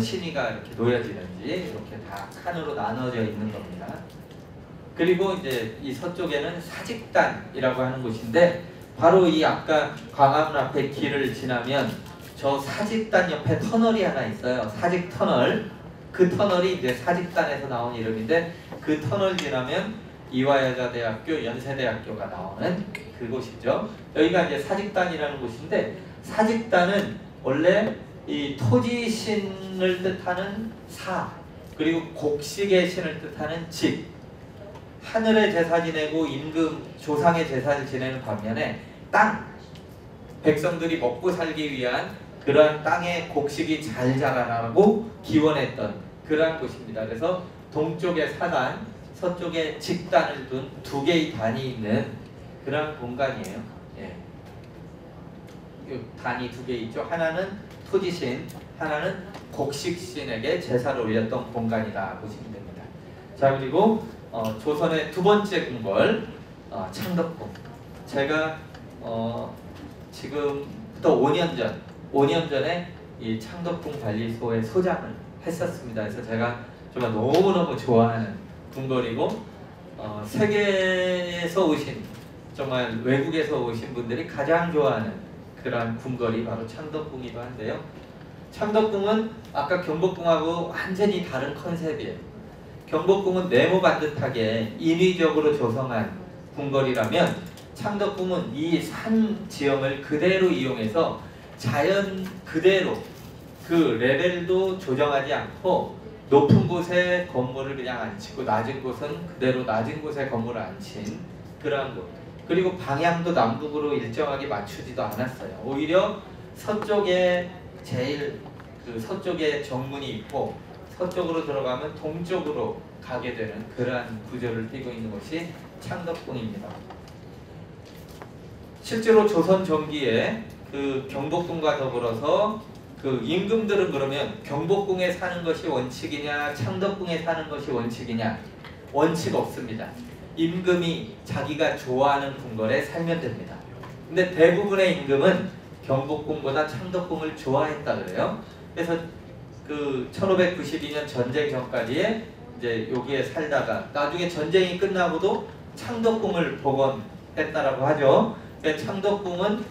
신의가 이렇게 놓여지는지 이렇게 다 칸으로 나눠져 있는 겁니다. 그리고 이제 이 서쪽에는 사직단이라고 하는 곳인데 바로 이 아까 광화문 앞에 길을 지나면 저 사직단 옆에 터널이 하나 있어요. 사직터널. 그 터널이 이제 사직단에서 나온 이름인데 그 터널 지나면 이화여자대학교, 연세대학교가 나오는 그곳이죠. 여기가 이제 사직단이라는 곳인데, 사직단은 원래 이 토지신을 뜻하는 사, 그리고 곡식의 신을 뜻하는 직, 하늘의 제사 지내고 임금, 조상의 제사를 지내는 반면에 땅, 백성들이 먹고 살기 위한 그러한 땅의 곡식이 잘 자라라고 기원했던 그러한 곳입니다. 그래서 동쪽에 사단, 서쪽에 직단을 둔 두 개의 단이 있는 그러한 공간이에요. 예. 단이 두 개 있죠. 하나는 토지신, 하나는 곡식신에게 제사를 올렸던 공간이다 보시면 됩니다. 자, 그리고 조선의 두 번째 궁궐, 창덕궁. 제가 지금부터 5년 전에 이 창덕궁 관리소의 소장을 했었습니다. 그래서 제가 정말 너무너무 좋아하는 궁궐이고, 세계에서 오신, 정말 외국에서 오신 분들이 가장 좋아하는 그러한 궁궐이 바로 창덕궁이기도 한데요. 창덕궁은 아까 경복궁하고 완전히 다른 컨셉이에요. 경복궁은 네모 반듯하게 인위적으로 조성한 궁궐이라면, 창덕궁은 이 산 지형을 그대로 이용해서 자연 그대로 그 레벨도 조정하지 않고 높은 곳에 건물을 그냥 앉히고 낮은 곳은 그대로 낮은 곳에 건물을 앉힌 그러한 곳. 그리고 방향도 남북으로 일정하게 맞추지도 않았어요. 오히려 서쪽에 제일 서쪽에 정문이 있고, 서쪽으로 들어가면 동쪽으로 가게 되는 그러한 구조를 띠고 있는 것이 창덕궁입니다. 실제로 조선 전기에 그 경복궁과 더불어서 그 임금들은 그러면 경복궁에 사는 것이 원칙이냐, 창덕궁에 사는 것이 원칙이냐? 원칙 없습니다. 임금이 자기가 좋아하는 궁궐에 살면 됩니다. 근데 대부분의 임금은 경복궁보다 창덕궁을 좋아했다 그래요. 그래서 그 1592년 전쟁 전까지에 이제 여기에 살다가 나중에 전쟁이 끝나고도 창덕궁을 복원했다라고 하죠. 창덕궁은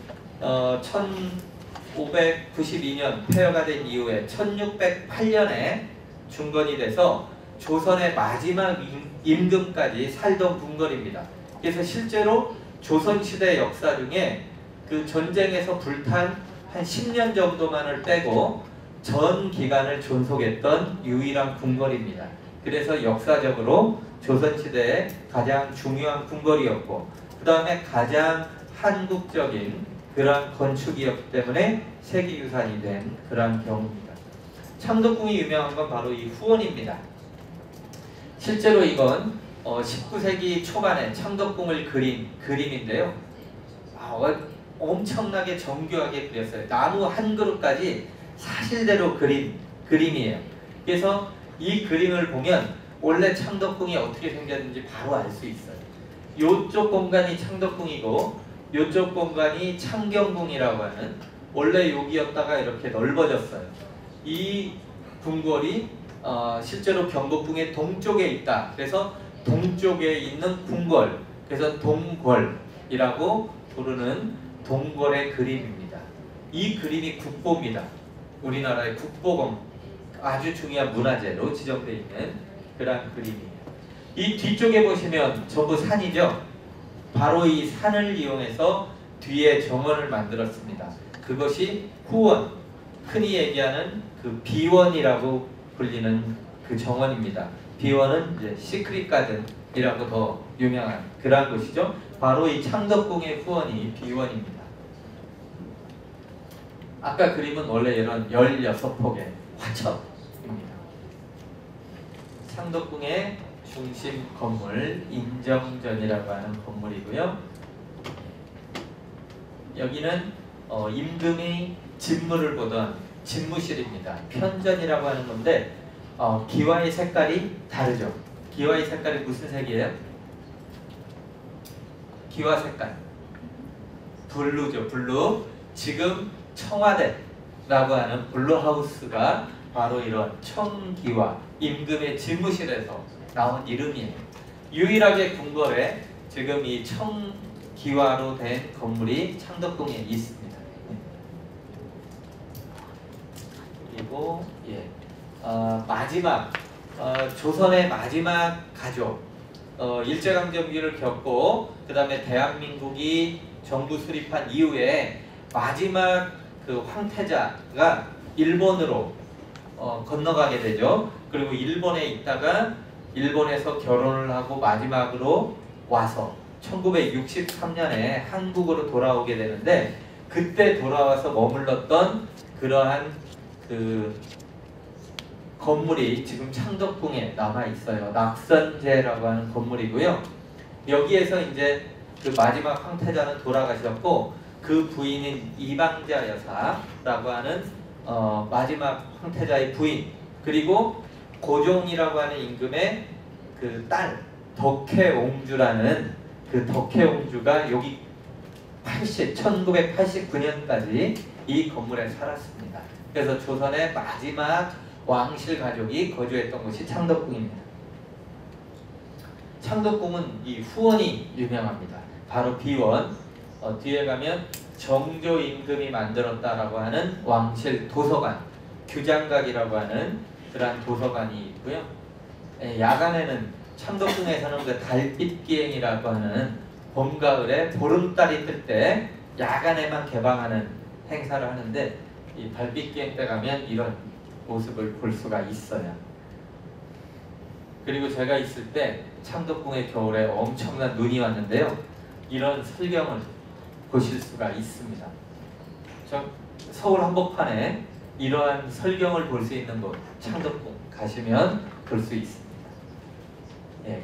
1592년 폐허가 된 이후에 1608년에 중건이 돼서 조선의 마지막 임금까지 살던 궁궐입니다. 그래서 실제로 조선시대 역사 중에 그 전쟁에서 불탄 한 10년 정도만을 빼고 전 기간을 존속했던 유일한 궁궐입니다. 그래서 역사적으로 조선시대의 가장 중요한 궁궐이었고, 그 다음에 가장 한국적인 그러한 건축이었기 때문에 세계유산이 된 그러한 경우입니다. 창덕궁이 유명한 건 바로 이 후원입니다. 실제로 이건 19세기 초반에 창덕궁을 그린 그림인데요. 엄청나게 정교하게 그렸어요. 나무 한 그루까지 사실대로 그린 그림이에요. 그래서 이 그림을 보면 원래 창덕궁이 어떻게 생겼는지 바로 알 수 있어요. 이쪽 공간이 창덕궁이고 이쪽 공간이 창경궁이라고 하는, 원래 여기였다가 이렇게 넓어졌어요. 이 궁궐이 실제로 경복궁의 동쪽에 있다. 그래서 동쪽에 있는 궁궐, 그래서 동궐이라고 부르는 동궐의 그림입니다. 이 그림이 국보입니다. 우리나라의 국보공, 아주 중요한 문화재로 지정되어 있는 그런 그림이에요. 이 뒤쪽에 보시면 전부 산이죠. 바로 이 산을 이용해서 뒤에 정원을 만들었습니다. 그것이 후원, 흔히 얘기하는 그 비원이라고 불리는 그 정원입니다. 비원은 이제 시크릿 가든이라고 더 유명한 그런 곳이죠. 바로 이 창덕궁의 후원이 비원입니다. 아까 그림은 원래 이런 16폭의 화첩입니다. 창덕궁의 중심 건물 인정전이라고 하는 건물이고요. 여기는 임금이 진무를 보던 진무실입니다. 편전이라고 하는 건데 기와의 색깔이 다르죠. 기와의 색깔이 무슨 색이에요? 기와 색깔 블루죠. 블루. 지금 청와대라고 하는 블루하우스가 바로 이런 청기와 임금의 집무실에서 나온 이름이에요. 유일하게 궁궐에 지금 이 청기와로 된 건물이 창덕궁에 있습니다. 그리고 마지막 조선의 마지막 가족 일제강점기를 겪고 그 다음에 대한민국이 정부 수립한 이후에 마지막 그 황태자가 일본으로 건너가게 되죠. 그리고 일본에 있다가 일본에서 결혼을 하고 마지막으로 와서 1963년에 한국으로 돌아오게 되는데, 그때 돌아와서 머물렀던 그러한 그 건물이 지금 창덕궁에 남아 있어요. 낙선제라고 하는 건물이고요. 여기에서 이제 그 마지막 황태자는 돌아가셨고, 그 부인인 이방자 여사라고 하는 마지막 황태자의 부인, 그리고 고종이라고 하는 임금의 그 딸 덕혜옹주라는 그 덕혜옹주가 여기 1989년까지 이 건물에 살았습니다. 그래서 조선의 마지막 왕실 가족이 거주했던 곳이 창덕궁입니다. 창덕궁은 이 후원이 유명합니다. 바로 비원, 뒤에 가면 정조 임금이 만들었다라고 하는 왕실 도서관, 규장각이라고 하는 그러한 도서관이 있고요. 야간에는 창덕궁에서는 그 달빛기행이라고 하는 봄, 가을에 보름달이 뜰 때 야간에만 개방하는 행사를 하는데, 이 달빛기행 때 가면 이런 모습을 볼 수가 있어요. 그리고 제가 있을 때 창덕궁의 겨울에 엄청난 눈이 왔는데요. 이런 설경을 보실 수가 있습니다. 서울 한복판에 이러한 설경을 볼 수 있는 곳, 창덕궁 가시면 볼 수 있습니다.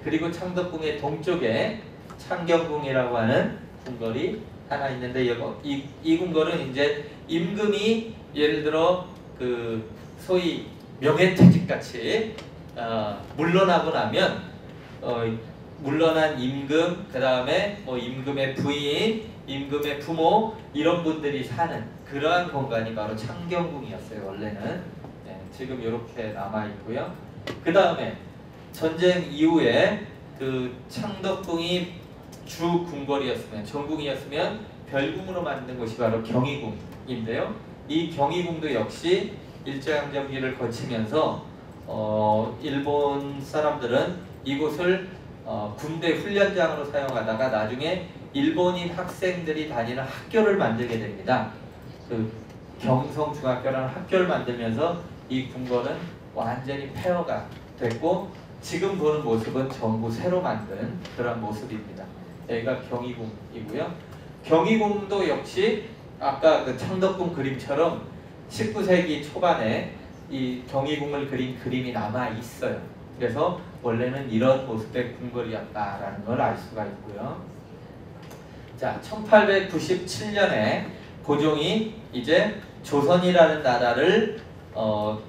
그리고 창덕궁의 동쪽에 창경궁이라고 하는 궁궐이 하나 있는데, 이 궁궐은 이제 임금이 예를 들어 그 소위 명예퇴직 같이 물러나고 나면 물러난 임금, 그 다음에 뭐 임금의 부인, 임금의 부모, 이런 분들이 사는 그러한 공간이 바로 창경궁이었어요. 원래는. 지금 이렇게 남아 있고요. 그 다음에 전쟁 이후에 그 창덕궁이 주 궁궐이었으면, 전궁이었으면 별궁으로 만든 곳이 바로 경희궁인데요. 이 경희궁도 역시 일제강점기를 거치면서 일본 사람들은 이곳을 군대 훈련장으로 사용하다가 나중에 일본인 학생들이 다니는 학교를 만들게 됩니다. 그 경성중학교라는 학교를 만들면서 이 궁궐은 완전히 폐허가 됐고, 지금 보는 모습은 전부 새로 만든 그런 모습입니다. 여기가 경희궁이고요. 경희궁도 역시 아까 그 창덕궁 그림처럼 19세기 초반에 이 경희궁을 그린 그림이 남아 있어요. 그래서 원래는 이런 모습의 궁궐이었다라는 걸 알 수가 있고요. 자, 1897년에 고종이 이제 조선이라는 나라를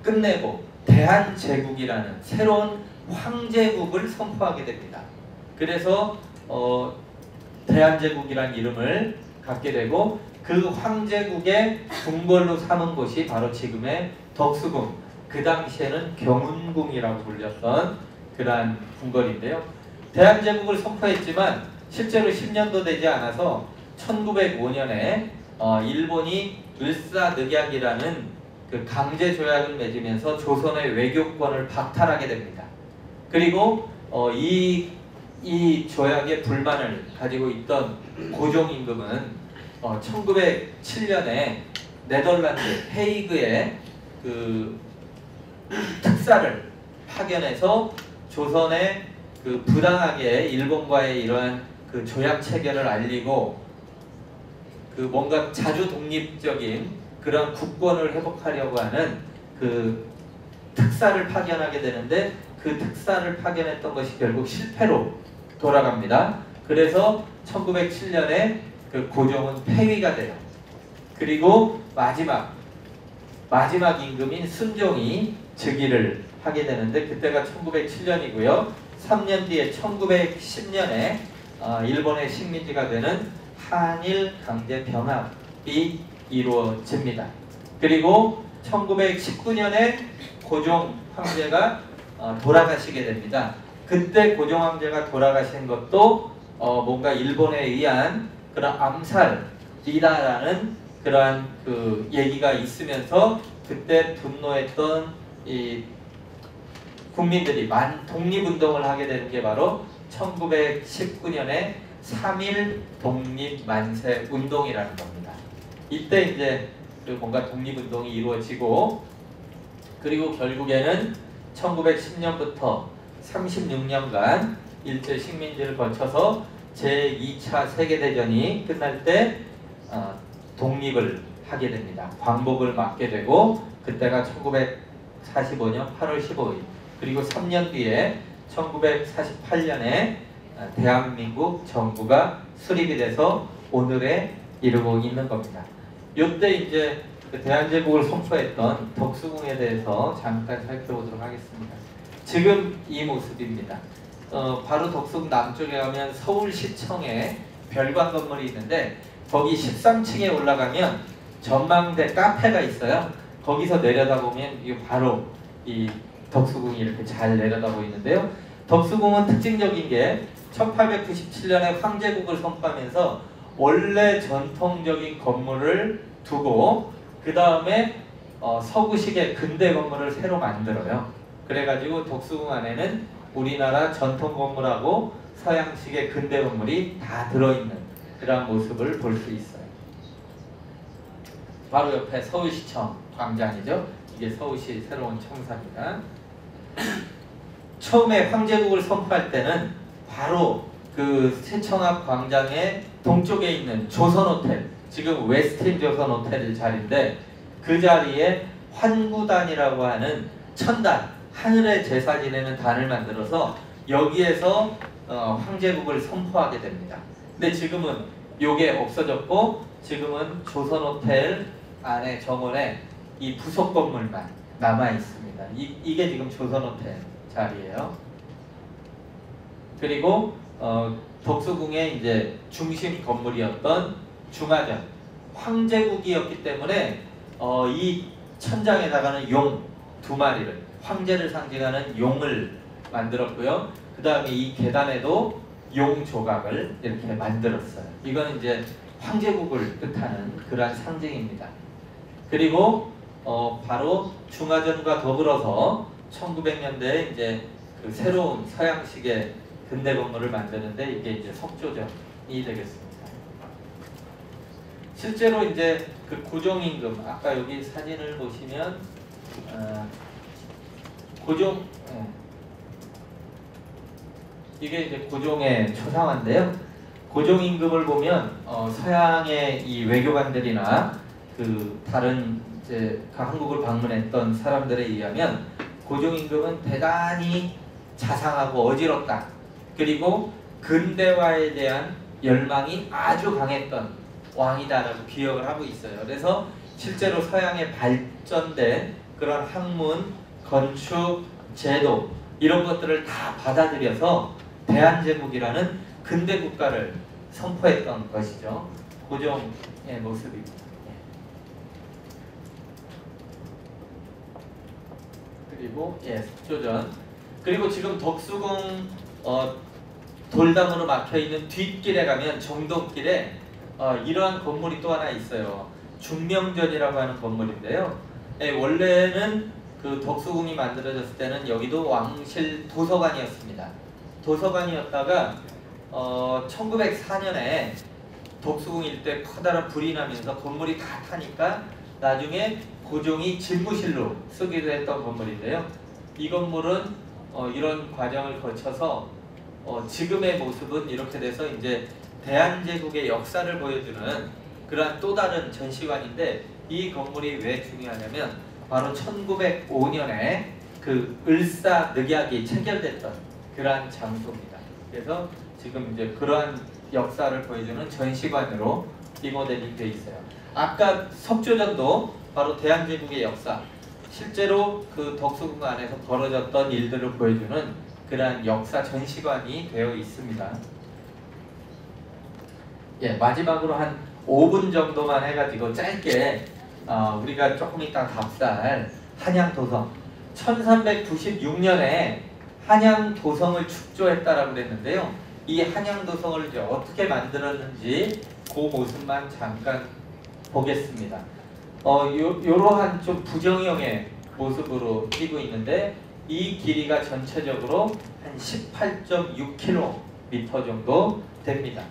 끝내고 대한제국이라는 새로운 황제국을 선포하게 됩니다. 그래서 대한제국이라는 이름을 갖게 되고, 그 황제국의 궁궐로 삼은 곳이 바로 지금의 덕수궁, 그 당시에는 경운궁이라고 불렸던 그러한 궁궐인데요. 대한제국을 선포했지만 실제로 10년도 되지 않아서 1905년에 일본이 을사늑약이라는 그 강제 조약을 맺으면서 조선의 외교권을 박탈하게 됩니다. 그리고 이 조약에 불만을 가지고 있던 고종 임금은 1907년에 네덜란드 헤이그에 그 특사를 파견해서 조선에 그 부당하게 일본과의 이러한 그 조약 체결을 알리고, 그 뭔가 자주 독립적인 그런 국권을 회복하려고 하는 그 특사를 파견하게 되는데, 그 특사를 파견했던 것이 결국 실패로 돌아갑니다. 그래서 1907년에 그 고종은 폐위가 돼요. 그리고 마지막 임금인 순종이 즉위를 하게 되는데, 그때가 1907년이고요. 3년 뒤에 1910년에 일본의 식민지가 되는 한일 강제 병합이 이루어집니다. 그리고 1919년에 고종 황제가 돌아가시게 됩니다. 그때 고종 황제가 돌아가신 것도 뭔가 일본에 의한 그런 암살이다라는 그러한 그 얘기가 있으면서, 그때 분노했던 이 국민들이 독립운동을 하게 되는 게 바로 1919년에 3.1 독립만세 운동이라는 겁니다. 이때 이제 뭔가 독립운동이 이루어지고, 그리고 결국에는 1910년부터 36년간 일제 식민지를 거쳐서 제2차 세계대전이 끝날 때 독립을 하게 됩니다. 광복을 맞게 되고, 그때가 1945년 8월 15일, 그리고 3년 뒤에 1948년에 대한민국 정부가 수립이 돼서 오늘에 이르고 있는 겁니다. 이때 이제 그 대한제국을 선포했던 덕수궁에 대해서 잠깐 살펴보도록 하겠습니다. 지금 이 모습입니다. 바로 덕수궁 남쪽에 가면 서울시청에 별관 건물이 있는데, 거기 13층에 올라가면 전망대 카페가 있어요. 거기서 내려다보면 이게 바로 이 덕수궁이 이렇게 잘 내려다 보이는데요. 덕수궁은 특징적인 게 1897년에 황제국을 선포하면서 원래 전통적인 건물을 두고 그 다음에 서구식의 근대 건물을 새로 만들어요. 그래가지고 덕수궁 안에는 우리나라 전통 건물하고 서양식의 근대 건물이 다 들어있는 그런 모습을 볼 수 있어요. 바로 옆에 서울시청 광장이죠. 이게 서울시 새로운 청사입니다. 처음에 황제국을 선포할 때는 바로 그 세청 앞 광장의 동쪽에 있는 조선호텔, 지금 웨스틴 조선호텔 자리인데, 그 자리에 환구단이라고 하는 천단, 하늘에 제사 지내는 단을 만들어서 여기에서 황제국을 선포하게 됩니다. 근데 지금은 요게 없어졌고, 지금은 조선호텔 안에 정원에 이 부속 건물만 남아 있습니다. 이게 지금 조선호텔 자리예요. 그리고 덕수궁의 이제 중심 건물이었던 중화전, 황제국이었기 때문에 이 천장에다가는 용 2마리를, 황제를 상징하는 용을 만들었고요. 그 다음에 이 계단에도 용 조각을 이렇게 만들었어요. 이거는 이제 황제국을 뜻하는 그러한 상징입니다. 그리고 바로 중화전과 더불어서 1900년대에 이제 그 새로운 서양식의 근대 건물을 만드는데, 이게 이제 석조전이 되겠습니다. 실제로 이제 그 고종임금, 아까 여기 사진을 보시면 이게 이제 고종의 초상화인데요. 고종임금을 보면 서양의 이 외교관들이나 그 다른 이제 한국을 방문했던 사람들에 의하면 고종임금은 대단히 자상하고 어지럽다. 그리고 근대화에 대한 열망이 아주 강했던 왕이다라고 기억을 하고 있어요. 그래서 실제로 서양에 발전된 그런 학문, 건축, 제도 이런 것들을 다 받아들여서 대한제국이라는 근대 국가를 선포했던 것이죠. 고종의 모습입니다. 그리고 석조전, 그리고 지금 덕수궁 돌담으로 막혀있는 뒷길에 가면 정동길에 이러한 건물이 또 하나 있어요. 중명전이라고 하는 건물인데요. 원래는 그 덕수궁이 만들어졌을 때는 여기도 왕실 도서관이었습니다. 도서관이었다가 1904년에 덕수궁 일대 커다란 불이 나면서 건물이 다 타니까 나중에 고종이 집무실로 쓰기도 했던 건물인데요. 이 건물은 이런 과정을 거쳐서 지금의 모습은 이렇게 돼서 이제 대한제국의 역사를 보여주는 그러한 또 다른 전시관인데, 이 건물이 왜 중요하냐면 바로 1905년에 그 을사늑약이 체결됐던 그러한 장소입니다. 그래서 지금 이제 그러한 역사를 보여주는 전시관으로 리모델링 되어 있어요. 아까 석조전도 바로 대한제국의 역사, 실제로 그 덕수궁 안에서 벌어졌던 일들을 보여주는 그러한 역사 전시관이 되어 있습니다. 마지막으로 한 5분 정도만 해가지고 짧게 우리가 조금 이따 답살 한양도성, 1396년에 한양도성을 축조했다라고 그랬는데요. 이 한양도성을 이제 어떻게 만들었는지 그 모습만 잠깐 보겠습니다. 이러한 좀 부정형의 모습으로 띄고 있는데, 이 길이가 전체적으로 한 18.6km 정도 됩니다.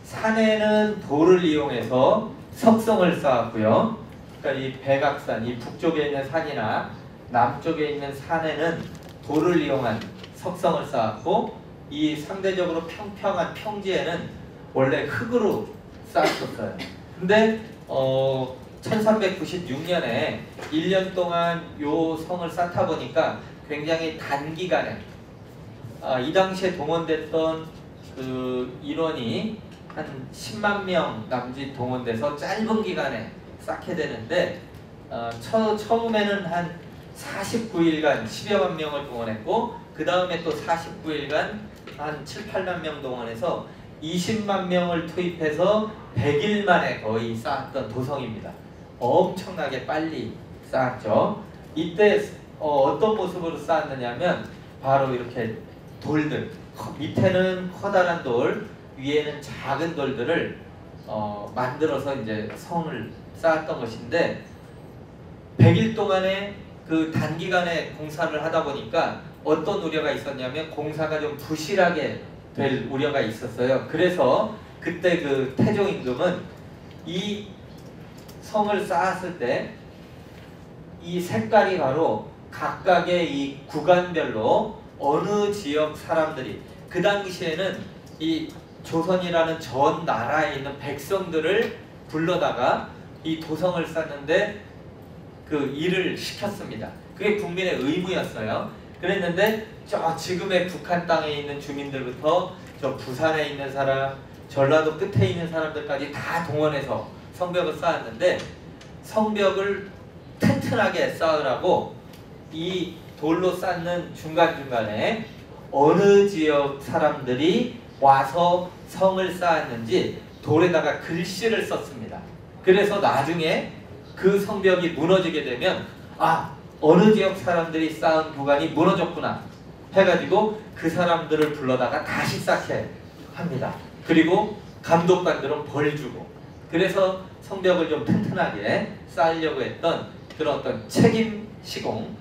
산에는 돌을 이용해서 석성을 쌓았고요. 그러니까 이 백악산, 이 북쪽에 있는 산이나 남쪽에 있는 산에는 돌을 이용한 석성을 쌓았고, 이 상대적으로 평평한 평지에는 원래 흙으로 쌓았었어요. 근데 1396년에 1년 동안 요 성을 쌓다 보니까 굉장히 단기간에 이 당시에 동원됐던 그 인원이 한 10만 명 남짓 동원돼서 짧은 기간에 쌓게 되는데, 처음에는 한 49일간 10여만 명을 동원했고, 그 다음에 또 49일간 한 7, 8만 명 동원해서 20만 명을 투입해서 100일 만에 거의 쌓았던 도성입니다. 엄청나게 빨리 쌓았죠. 이때 어떤 모습으로 쌓았느냐면 바로 이렇게 돌들, 밑에는 커다란 돌, 위에는 작은 돌들을 만들어서 이제 성을 쌓았던 것인데, 100일 동안에 그 단기간에 공사를 하다 보니까 어떤 우려가 있었냐면 공사가 좀 부실하게 될 우려가 있었어요. 그래서 그때 그 태종 임금은 이 성을 쌓았을 때 이 색깔이 바로 각각의 이 구간별로 어느 지역 사람들이, 그 당시에는 이 조선이라는 전 나라에 있는 백성들을 불러다가 이 도성을 쌓는데 그 일을 시켰습니다. 그게 국민의 의무였어요. 그랬는데 저 지금의 북한 땅에 있는 주민들부터 저 부산에 있는 사람, 전라도 끝에 있는 사람들까지 다 동원해서 성벽을 쌓았는데, 성벽을 튼튼하게 쌓으라고 이 돌로 쌓는 중간중간에 어느 지역 사람들이 와서 성을 쌓았는지 돌에다가 글씨를 썼습니다. 그래서 나중에 그 성벽이 무너지게 되면 어느 지역 사람들이 쌓은 구간이 무너졌구나 해가지고 그 사람들을 불러다가 다시 쌓게 합니다. 그리고 감독관들은 벌 주고, 그래서 성벽을 좀 튼튼하게 쌓으려고 했던 그런 어떤 책임 시공,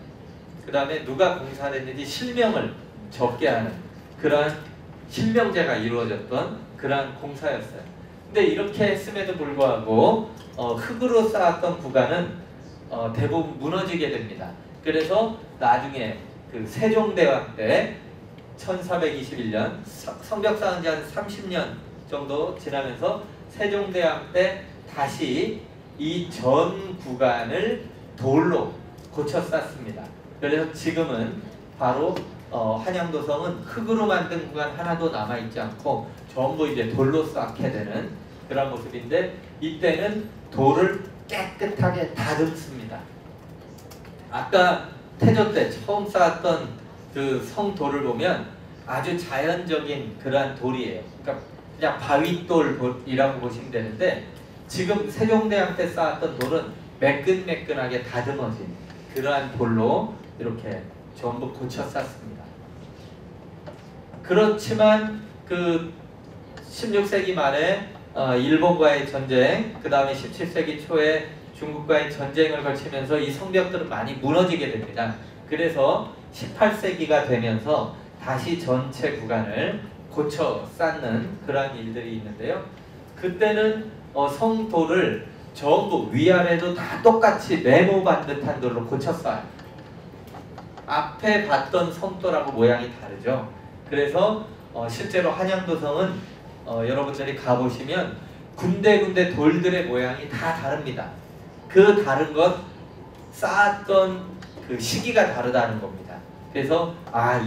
그 다음에 누가 공사를 했는지 실명을 적게 하는 그러한 실명제가 이루어졌던 그러한 공사였어요. 근데 이렇게 했음에도 불구하고 흙으로 쌓았던 구간은 대부분 무너지게 됩니다. 그래서 나중에 그 세종대왕 때 1421년 성벽 쌓은 지 한 30년 정도 지나면서 세종대왕 때 다시 이 전 구간을 돌로 고쳐 쌓습니다. 그래서 지금은 바로 한양도성은 흙으로 만든 구간 하나도 남아있지 않고 전부 이제 돌로 쌓게 되는 그런 모습인데, 이때는 돌을 깨끗하게 다듬습니다. 아까 태조 때 처음 쌓았던 그 성돌을 보면 아주 자연적인 그러한 돌이에요. 그러니까 그냥 바윗돌이라고 보시면 되는데, 지금 세종대왕 때 쌓았던 돌은 매끈매끈하게 다듬어진 그러한 돌로 이렇게 전부 고쳐 쌓습니다. 그렇지만 그 16세기 말에 일본과의 전쟁, 그 다음에 17세기 초에 중국과의 전쟁을 거치면서 이 성벽들은 많이 무너지게 됩니다. 그래서 18세기가 되면서 다시 전체 구간을 고쳐 쌓는 그러한 일들이 있는데요. 그때는 성돌을 전부 위아래도 다 똑같이 네모 반듯한 돌로 고쳐 쌓아요. 앞에 봤던 성돌하고 모양이 다르죠. 그래서 실제로 한양도성은 여러분들이 가보시면 군데군데 돌들의 모양이 다 다릅니다. 그 다른 것 쌓았던 그 시기가 다르다는 겁니다. 그래서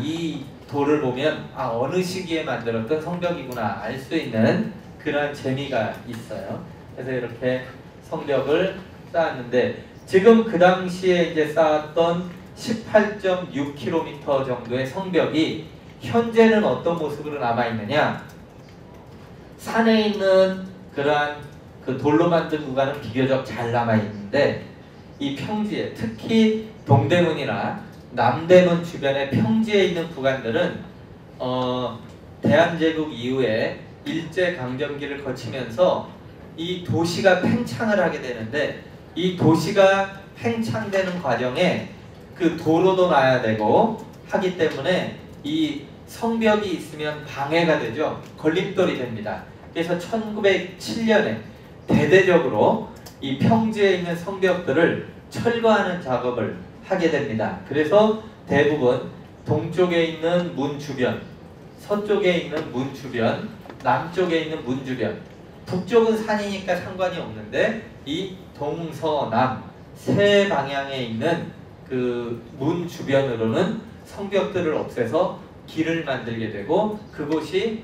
이 돌을 보면 어느 시기에 만들었던 성벽이구나 알 수 있는 그런 재미가 있어요. 그래서 이렇게 성벽을 쌓았는데, 지금 그 당시에 이제 쌓았던 18.6km 정도의 성벽이 현재는 어떤 모습으로 남아 있느냐? 산에 있는 그러한 그 돌로 만든 구간은 비교적 잘 남아 있는데, 이 평지에, 특히 동대문이나 남대문 주변의 평지에 있는 구간들은 대한제국 이후에 일제강점기를 거치면서 이 도시가 팽창을 하게 되는데, 이 도시가 팽창되는 과정에 그 도로도 놔야 되고 하기 때문에 이 성벽이 있으면 방해가 되죠. 걸림돌이 됩니다. 그래서 1907년에 대대적으로 이 평지에 있는 성벽들을 철거하는 작업을 하게 됩니다. 그래서 대부분 동쪽에 있는 문 주변, 서쪽에 있는 문 주변, 남쪽에 있는 문 주변, 북쪽은 산이니까 상관이 없는데 이 동서남 세 방향에 있는 그 문 주변으로는 성벽들을 없애서 길을 만들게 되고 그곳이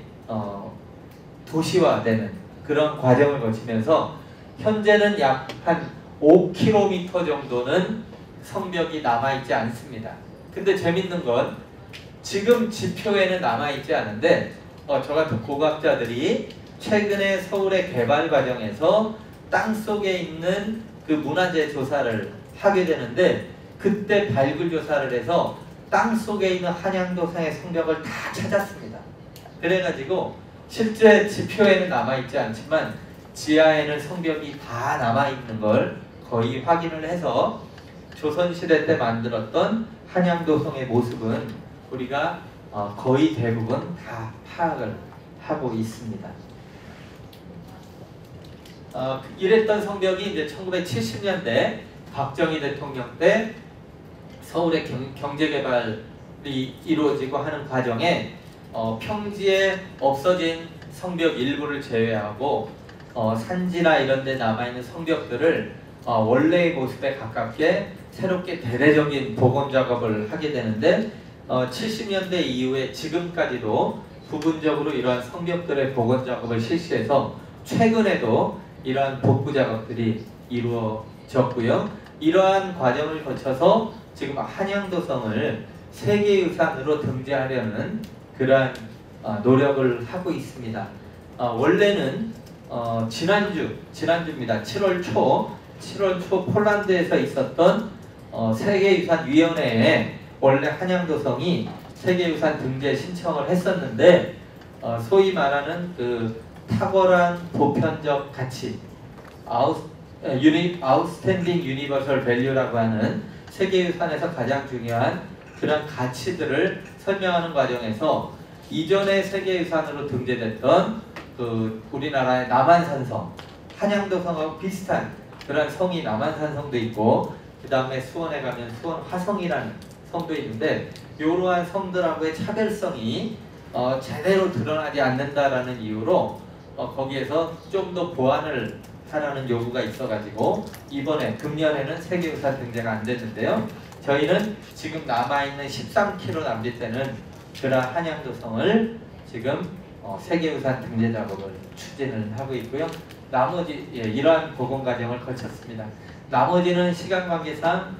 도시화되는 그런 과정을 거치면서 현재는 약 한 5km 정도는 성벽이 남아있지 않습니다. 근데 재밌는 건 지금 지표에는 남아있지 않은데 저 같은 고고학자들이 최근에 서울의 개발 과정에서 땅속에 있는 그 문화재 조사를 하게 되는데 그때 발굴 조사를 해서 땅속에 있는 한양도성의 성벽을 다 찾았습니다. 그래가지고 실제 지표에는 남아있지 않지만 지하에는 성벽이 다 남아있는 걸 거의 확인을 해서 조선시대 때 만들었던 한양도성의 모습은 우리가 거의 대부분 다 파악을 하고 있습니다. 이랬던 성벽이 이제 1970년대 박정희 대통령 때 서울의 경제개발이 이루어지고 하는 과정에 평지에 없어진 성벽 일부를 제외하고 산지나 이런 데 남아있는 성벽들을 원래의 모습에 가깝게 새롭게 대대적인 복원 작업을 하게 되는데 70년대 이후에 지금까지도 부분적으로 이러한 성벽들의 복원 작업을 실시해서 최근에도 이러한 복구 작업들이 이루어졌고요. 이러한 과정을 거쳐서 지금 한양도성을 세계유산으로 등재하려는 그러한 노력을 하고 있습니다. 원래는 지난주입니다. 7월 초 폴란드에서 있었던 세계유산위원회에 원래 한양도성이 세계유산 등재 신청을 했었는데 소위 말하는 그 탁월한 보편적 가치 Outstanding Universal Value라고 하는 세계유산에서 가장 중요한 그런 가치들을 설명하는 과정에서 이전에 세계유산으로 등재됐던 그 우리나라의 남한산성, 한양도성하고 비슷한 그런 성이 남한산성도 있고 그 다음에 수원에 가면 수원화성이라는 성도 있는데 이러한 성들하고의 차별성이 제대로 드러나지 않는다라는 이유로 거기에서 좀 더 보완을 하라는 요구가 있어가지고 이번에 금년에는 세계유산 등재가 안 됐는데요. 저희는 지금 남아있는 13km 남짓되는 그러한 한양도성을 지금 세계유산 등재 작업을 추진을 하고 있고요. 나머지 이러한 복원 과정을 거쳤습니다. 나머지는 시간 관계상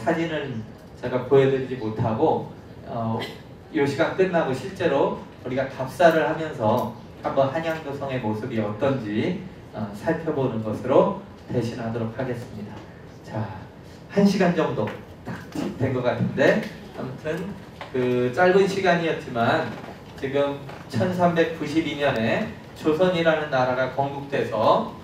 사진을 제가 보여드리지 못하고 이 시간 끝나고 실제로 우리가 답사를 하면서 한번 한양도성의 모습이 어떤지 살펴보는 것으로 대신하도록 하겠습니다. 자, 1시간 정도 된 것 같은데 아무튼 그 짧은 시간이었지만 지금 1392년에 조선이라는 나라가 건국돼서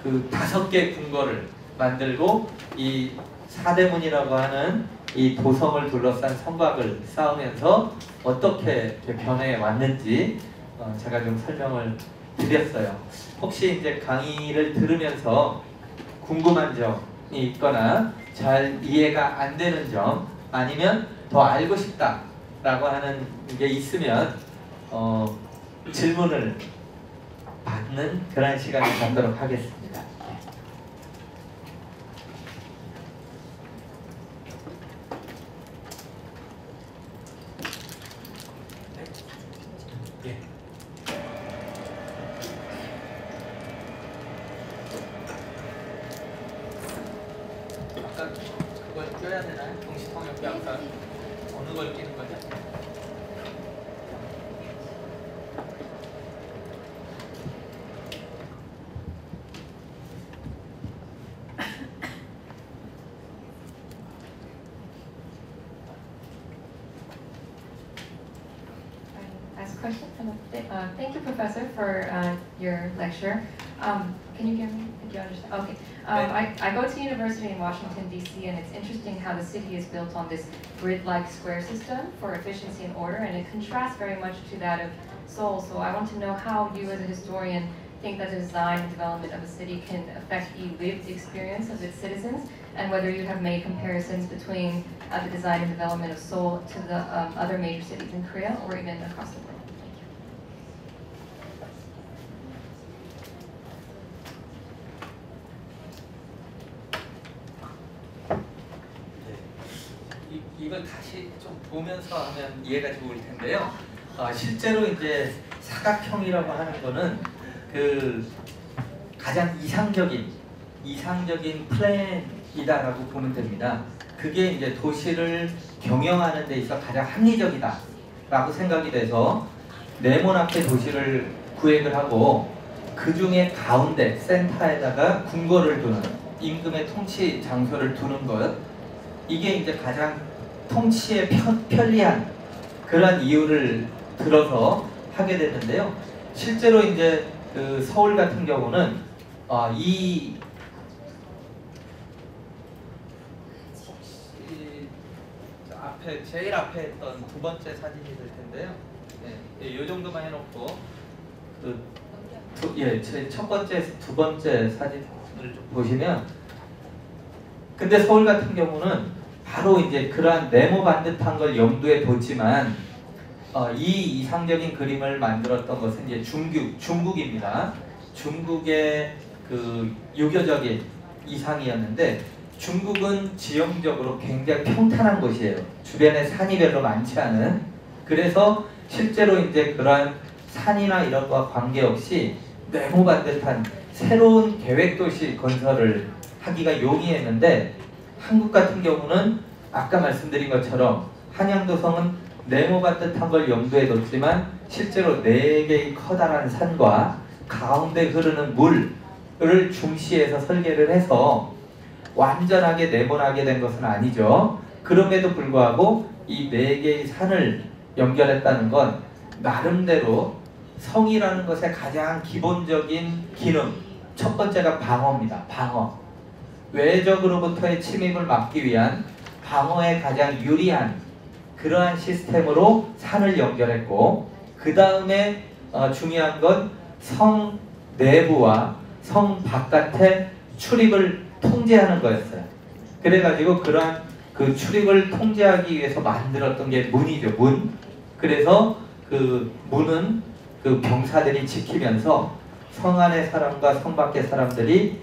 그 5개 궁궐을 만들고 이 사대문이라고 하는 이 도성을 둘러싼 성곽을 쌓으면서 어떻게 변해 왔는지 제가 좀 설명을 드렸어요. 혹시 이제 강의를 들으면서 궁금한 점이 있거나 잘 이해가 안 되는 점 아니면 더 알고 싶다라고 하는 게 있으면 질문을 받는 그런 시간을 갖도록 하겠습니다. 예. 아까 그걸 껴야 되나요? 동시통역기 아까 어느 걸 끼는 거죠? Question. Thank you, Professor, for your lecture. Can you hear me? Did you understand? Okay. I go to university in Washington, D.C., and it's interesting how the city is built on this grid-like square system for efficiency and order, and it contrasts very much to that of Seoul. So I want to know how you, as a historian, think that the design and development of a city can affect the lived experience of its citizens, and whether you have made comparisons between the design and development of Seoul to the other major cities in Korea or even across the world. 이걸 다시 좀 보면서 하면 이해가 좋을 텐데요. 실제로 이제 사각형이라고 하는 거는 그 가장 이상적인 플랜이다라고 보면 됩니다. 그게 이제 도시를 경영하는 데 있어 가장 합리적이다라고 생각이 돼서 네모나게 도시를 구획을 하고 그 중에 가운데 센터에다가 궁궐을 두는 임금의 통치 장소를 두는 것, 이게 이제 가장 통치에 편리한 그런 이유를 들어서 하게 됐는데요. 실제로 이제 그 서울 같은 경우는 이 앞에 제일 앞에 했던 두 번째 사진이 될 텐데요. 네, 이 정도만 해놓고 제 첫 번째, 두 번째 사진을 좀 보시면, 근데 서울 같은 경우는 바로 이제 그러한 네모 반듯한 걸 염두에 뒀지만 이 이상적인 그림을 만들었던 것은 이제 중국입니다. 중국의 그 유교적인 이상이었는데, 중국은 지형적으로 굉장히 평탄한 곳이에요. 주변에 산이 별로 많지 않은. 그래서 실제로 이제 그러한 산이나 이런 것과 관계없이 네모 반듯한 새로운 계획도시 건설을 하기가 용이했는데, 한국 같은 경우는 아까 말씀드린 것처럼 한양도성은 네모 반듯한 걸 염두에 뒀지만 실제로 4개의 커다란 산과 가운데 흐르는 물을 중시해서 설계를 해서 완전하게 네모나게 된 것은 아니죠. 그럼에도 불구하고 이 4개의 산을 연결했다는 건 나름대로 성이라는 것의 가장 기본적인 기능, 첫 번째가 방어입니다. 방어. 외적으로부터의 침입을 막기 위한 방어에 가장 유리한 그러한 시스템으로 산을 연결했고, 그 다음에 중요한 건 성 내부와 성 바깥의 출입을 통제하는 거였어요. 그래가지고 그러한 그 출입을 통제하기 위해서 만들었던 게 문이죠. 문. 그래서 그 문은 그 병사들이 지키면서 성 안의 사람과 성 밖의 사람들이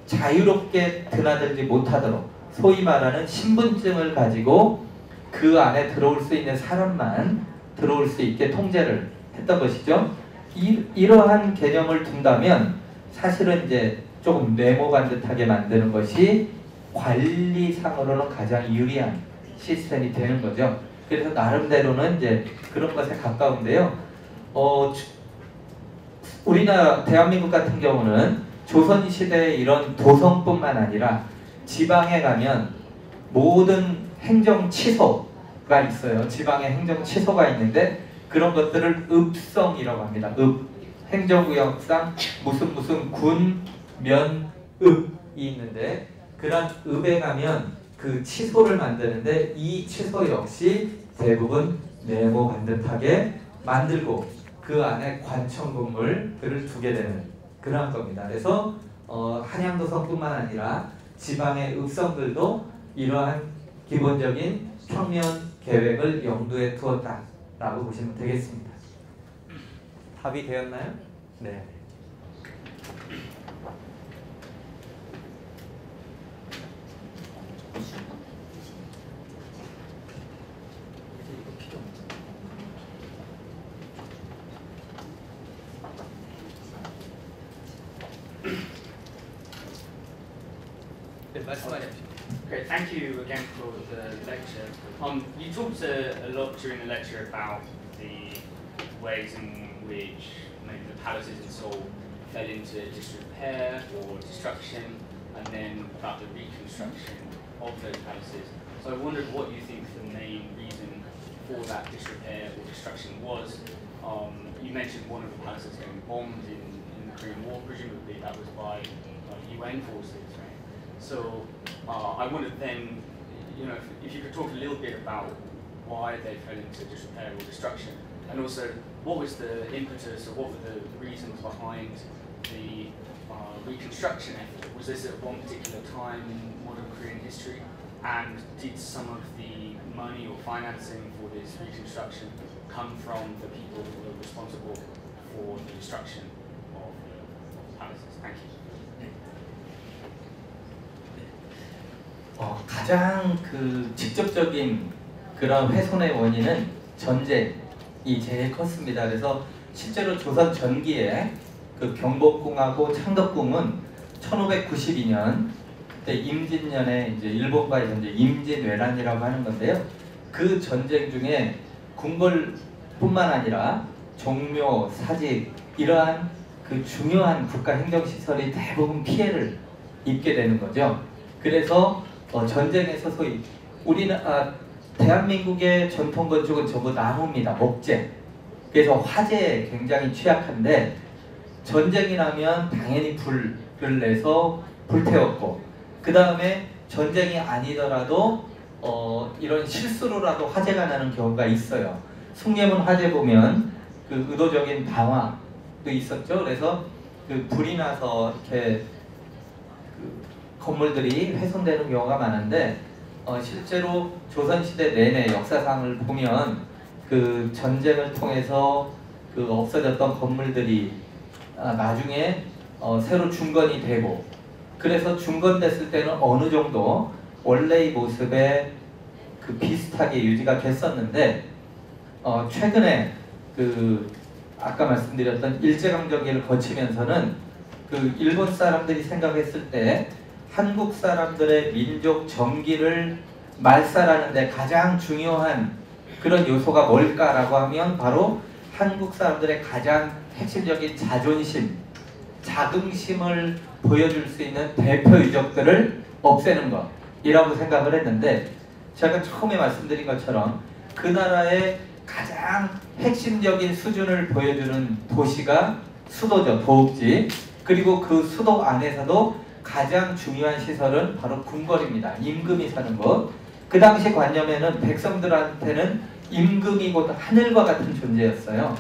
자유롭게 드나들지 못하도록, 소위 말하는 신분증을 가지고 그 안에 들어올 수 있는 사람만 들어올 수 있게 통제를 했던 것이죠. 이러한 개념을 둔다면 사실은 이제 조금 네모 반듯하게 만드는 것이 관리상으로는 가장 유리한 시스템이 되는 거죠. 그래서 나름대로는 이제 그런 것에 가까운데요. 우리나라 대한민국 같은 경우는 조선시대의 이런 도성뿐만 아니라 지방에 가면 모든 행정 취소가 있어요. 지방에 행정 취소가 있는데 그런 것들을 읍성이라고 합니다. 행정구역상 무슨 군, 면, 읍이 있는데, 그런 읍에 가면 그 취소를 만드는데 이 취소 역시 대부분 네모 반듯하게 만들고 그 안에 관청 건물들을 두게 되는 그런 겁니다. 그래서 한양도성뿐만 아니라 지방의 읍성들도 이러한 기본적인 평면 계획을 염두에 두었다라고 보시면 되겠습니다. 답이 되었나요? 네. Great, thank you again for the lecture. You talked a lot during the lecture about the ways in which maybe the palaces in Seoul fell into disrepair or destruction, and then about the reconstruction of those palaces. So I wondered what you think the main reason for that disrepair or destruction was. You mentioned one of the palaces getting bombed in Korean War. Presumably that was by UN forces, right? So I wondered then, if you could talk a little bit about why they fell into disrepair or destruction, and also what was the impetus or what were the reasons behind the reconstruction effort? Was this at one particular time in modern Korean history? And did some of the money or financing for this reconstruction come from the people who were responsible for the destruction of the palaces? Thank you. 가장 그 직접적인 그런 훼손의 원인은 전쟁이 제일 컸습니다. 그래서 실제로 조선 전기에 그 경복궁하고 창덕궁은 1592년 그때 임진년에 이제 일본과의 전쟁, 임진왜란이라고 하는 건데요. 그 전쟁 중에 궁궐뿐만 아니라 종묘, 사직 이러한 그 중요한 국가 행정시설이 대부분 피해를 입게 되는 거죠. 그래서 전쟁에서 소위 대한민국의 전통 건축은 전부 나무입니다. 목재. 그래서 화재에 굉장히 취약한데 전쟁이 나면 당연히 불을 내서 불태웠고 그 다음에 전쟁이 아니더라도 이런 실수로라도 화재가 나는 경우가 있어요. 숭례문 화재 보면 그 의도적인 방화도 있었죠. 그래서 그 불이 나서 이렇게 건물들이 훼손되는 경우가 많은데 실제로 조선시대 내내 역사상을 보면 그 전쟁을 통해서 그 없어졌던 건물들이 나중에 새로 중건이 되고 그래서 중건됐을 때는 어느 정도 원래의 모습에 그 비슷하게 유지가 됐었는데 최근에 그 아까 말씀드렸던 일제강점기를 거치면서는 그 일본 사람들이 생각했을 때 한국 사람들의 민족 정기를 말살하는 데 가장 중요한 그런 요소가 뭘까라고 하면 바로 한국 사람들의 가장 핵심적인 자존심, 자긍심을 보여줄 수 있는 대표 유적들을 없애는 것이라고 생각을 했는데 제가 처음에 말씀드린 것처럼 그 나라의 가장 핵심적인 수준을 보여주는 도시가 수도죠. 도읍지. 그리고 그 수도 안에서도 가장 중요한 시설은 바로 궁궐입니다. 임금이 사는 곳. 그 당시 관념에는 백성들한테는 임금이 곧 하늘과 같은 존재였어요.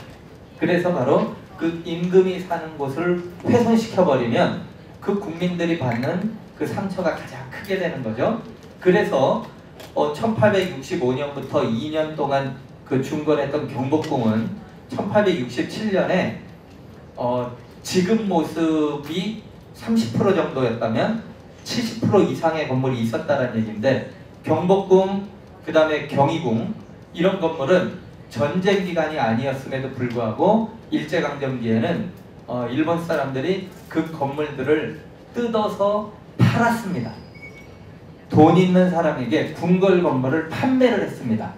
그래서 바로 그 임금이 사는 곳을 훼손시켜버리면 그 국민들이 받는 그 상처가 가장 크게 되는 거죠. 그래서 1865년부터 2년 동안 그 중건했던 경복궁은 1867년에 지금 모습이 30% 정도였다면 70% 이상의 건물이 있었다는 얘기인데 경복궁, 그 다음에 경희궁 이런 건물은 전쟁 기간이 아니었음에도 불구하고 일제강점기에는 일본 사람들이 그 건물들을 뜯어서 팔았습니다. 돈 있는 사람에게 궁궐 건물을 판매를 했습니다.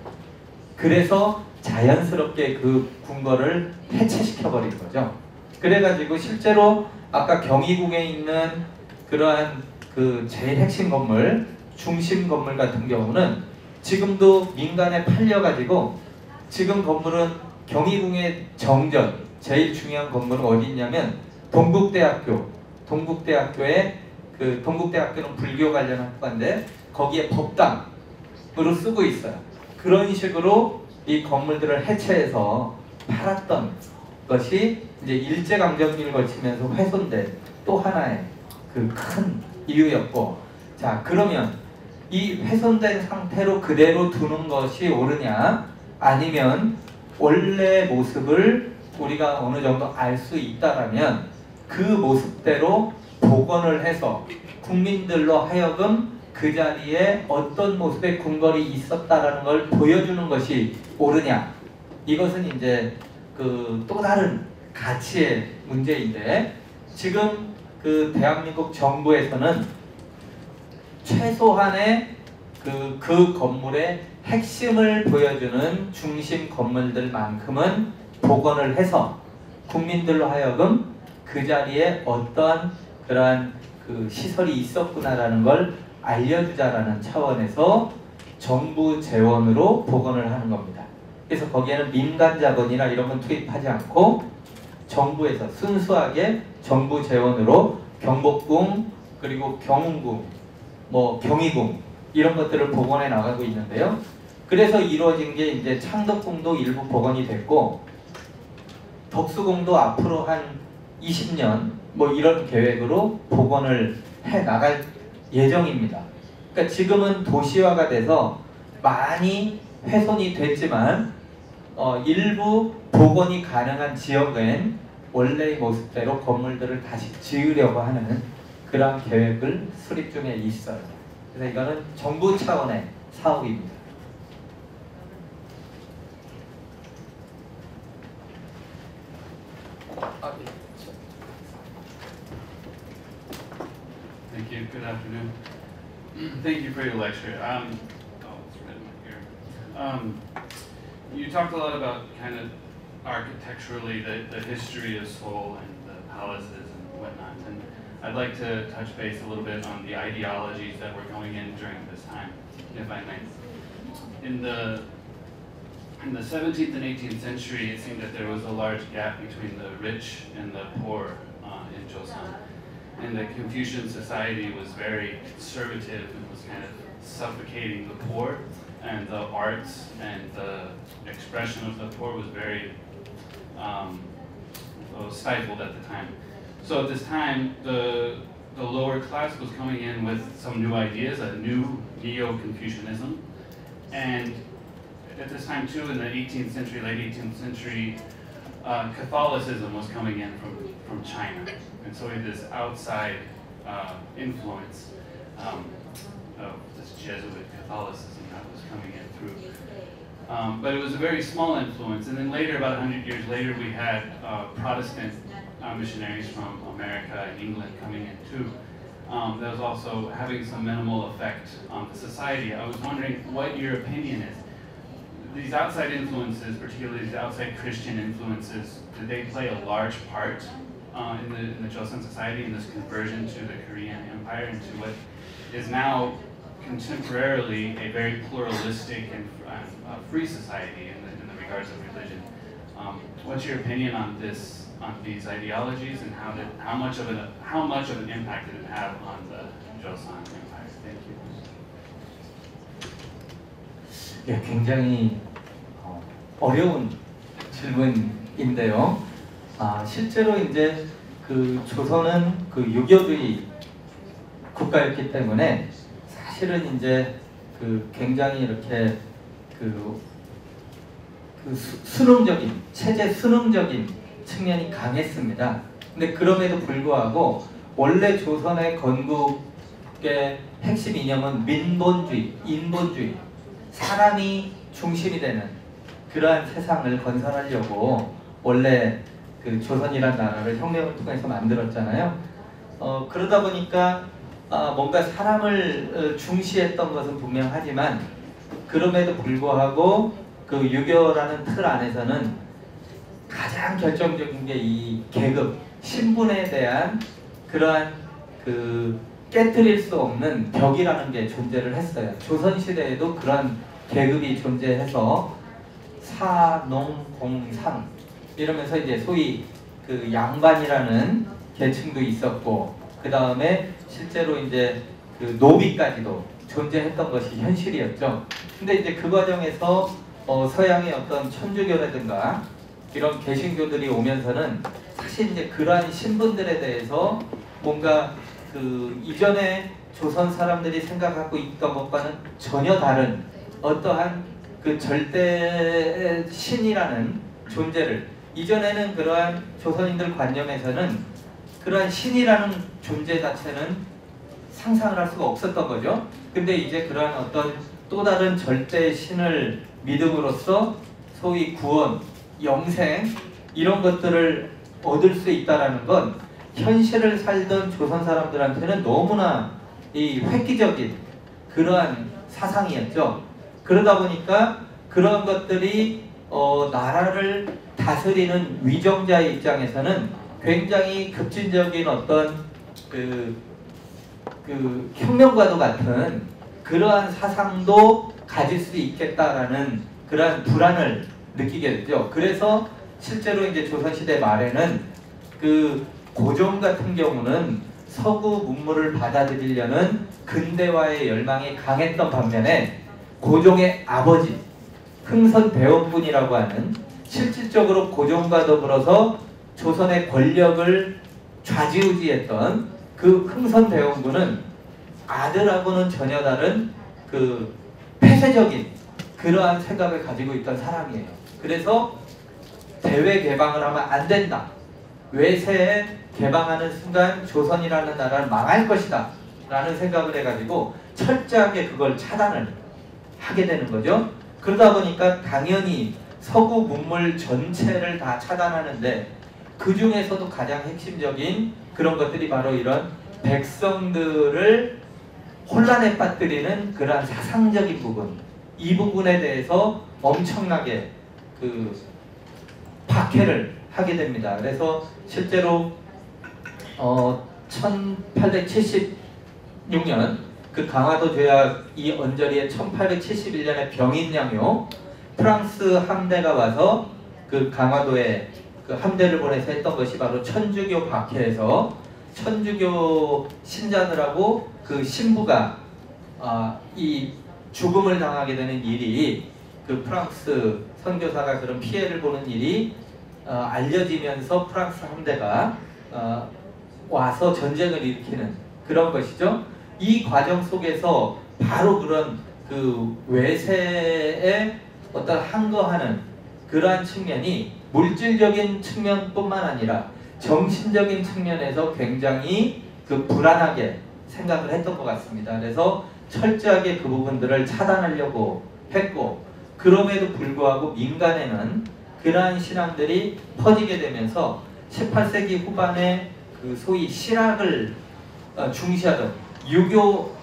그래서 자연스럽게 그 궁궐을 해체시켜버린 거죠. 그래가지고 실제로 아까 경희궁에 있는 그러한 그 제일 핵심 건물, 중심 건물 같은 경우는 지금도 민간에 팔려가지고 지금 건물은 경희궁의 정전, 제일 중요한 건물은 어디 있냐면 동국대학교, 동국대학교에 그 동국대학교는 불교 관련 학과인데 거기에 법당으로 쓰고 있어요. 그런 식으로 이 건물들을 해체해서 팔았던 것이 이제 일제강점기를 거치면서 훼손된 또 하나의 그 큰 이유였고, 자 그러면 이 훼손된 상태로 그대로 두는 것이 옳으냐 아니면 원래 모습을 우리가 어느 정도 알 수 있다라면 그 모습대로 복원을 해서 국민들로 하여금 그 자리에 어떤 모습의 궁궐이 있었다라는 걸 보여주는 것이 옳으냐, 이것은 이제 그 또 다른 가치의 문제인데 지금 그 대한민국 정부에서는 최소한의 그 건물의 핵심을 보여주는 중심 건물들만큼은 복원을 해서 국민들로 하여금 그 자리에 어떠한 그러한 그 시설이 있었구나라는 걸 알려주자라는 차원에서 정부 재원으로 복원을 하는 겁니다. 그래서 거기에는 민간 자본이나 이런 건 투입하지 않고 정부에서 순수하게 정부 재원으로 경복궁 그리고 경운궁, 뭐 경희궁 이런 것들을 복원해 나가고 있는데요. 그래서 이루어진 게 이제 창덕궁도 일부 복원이 됐고 덕수궁도 앞으로 한 20년 뭐 이런 계획으로 복원을 해 나갈 예정입니다. 그러니까 지금은 도시화가 돼서 많이 훼손이 됐지만 일부 복원이 가능한 지역엔 원래의 모습대로 건물들을 다시 지으려고 하는 그런 계획을 수립 중에 있어요. 그래서 이거는 정부 차원의 사업입니다. Thank you. Good afternoon. Thank you for your lecture. Oh, it's written here. You talked a lot about kind of architecturally the history of Seoul and the palaces and whatnot, and I'd like to touch base a little bit on the ideologies that were going in during this time, if I may. In the 17th and 18th century, it seemed that there was a large gap between the rich and the poor in Joseon. And the Confucian society was very conservative and was kind of suffocating the poor, and the arts and the expression of the poor was very stifled at the time. So at this time, the lower class was coming in with some new ideas, a new Neo-Confucianism, and at this time too, in the 18th century, late 18th century, Catholicism was coming in from China. And so we had this outside influence of this Jesuit Catholicism that was coming in through. But it was a very small influence. And then later, about 100 years later, we had Protestant missionaries from America and England coming in too. That was also having some minimal effect on the society. I was wondering what your opinion is. These outside influences, particularly these outside Christian influences, did they play a large part in the Joseon society, in this conversion to the Korean Empire, into what is now contemporarily a very pluralistic and free society in the regards of religion? What's your opinion on this, on these ideologies, and how much of an impact did it have on the Joseon Empire? Thank you. 예, 굉장히 어려운 질문인데요. 실제로 이제 그 조선은 그 유교주의 국가였기 때문에 사실은 이제 그 굉장히 이렇게 수능적인 체제 수능적인 측면이 강했습니다. 근데 그럼에도 불구하고 원래 조선의 건국의 핵심 이념은 민본주의, 인본주의, 사람이 중심이 되는 그러한 세상을 건설하려고 원래 그 조선이란 나라를 혁명을 통해서 만들었잖아요. 그러다 보니까 뭔가 사람을 중시했던 것은 분명하지만 그럼에도 불구하고 그 유교라는 틀 안에서는 가장 결정적인 게 이 계급, 신분에 대한 그러한 그 깨트릴 수 없는 벽이라는 게 존재를 했어요. 조선시대에도 그런 계급이 존재해서 사, 농, 공, 상 이러면서 이제 소위 그 양반이라는 계층도 있었고 그 다음에 실제로 이제 그 노비까지도 존재했던 것이 현실이었죠. 근데 이제 그 과정에서 서양의 어떤 천주교라든가 이런 개신교들이 오면서는 사실 이제 그러한 신분들에 대해서 뭔가 그 이전에 조선 사람들이 생각하고 있던 것과는 전혀 다른 어떠한 그 절대 신이라는 존재를 이전에는 그러한 조선인들 관념에서는 그러한 신이라는 존재 자체는 상상을 할 수가 없었던 거죠. 근데 이제 그러한 어떤 또 다른 절대 신을 믿음으로써 소위 구원, 영생 이런 것들을 얻을 수 있다라는 건 현실을 살던 조선 사람들한테는 너무나 이 획기적인 그러한 사상이었죠. 그러다 보니까 그런 것들이 나라를 다스리는 위정자의 입장에서는 굉장히 급진적인 어떤 그 혁명과도 같은 그러한 사상도 가질 수 있겠다라는 그러한 불안을 느끼게 되죠. 그래서 실제로 이제 조선시대 말에는 그 고종 같은 경우는 서구 문물을 받아들이려는 근대화의 열망이 강했던 반면에 고종의 아버지 흥선대원군이라고 하는 실질적으로 고종과 더불어서 조선의 권력을 좌지우지했던 그 흥선대원군은 아들하고는 전혀 다른 그 폐쇄적인 그러한 생각을 가지고 있던 사람이에요. 그래서 대외 개방을 하면 안 된다. 외세에 개방하는 순간 조선이라는 나라는 망할 것이다 라는 생각을 해가지고 철저하게 그걸 차단을 하게 되는 거죠. 그러다 보니까 당연히 서구 문물 전체를 다 차단하는데 그 중에서도 가장 핵심적인 그런 것들이 바로 이런 백성들을 혼란에 빠뜨리는 그러한 사상적인 부분, 이 부분에 대해서 엄청나게 그 박해를 하게 됩니다. 그래서 실제로 1876년 그 강화도 조약 이 언저리에 1871년에 병인양요 프랑스 함대가 와서 그 강화도에 그 함대를 보내서 했던 것이 바로 천주교 박해에서 천주교 신자들하고 그 신부가 이 죽음을 당하게 되는 일이 그 프랑스 선교사가 그런 피해를 보는 일이 알려지면서 프랑스 함대가 와서 전쟁을 일으키는 그런 것이죠. 이 과정 속에서 바로 그런 그 외세에 어떤 항거하는 그러한 측면이 물질적인 측면뿐만 아니라 정신적인 측면에서 굉장히 그 불안하게 생각을 했던 것 같습니다. 그래서 철저하게 그 부분들을 차단하려고 했고, 그럼에도 불구하고 민간에는 그러한 신앙들이 퍼지게 되면서 18세기 후반에 그 소위 실학을 중시하던 유교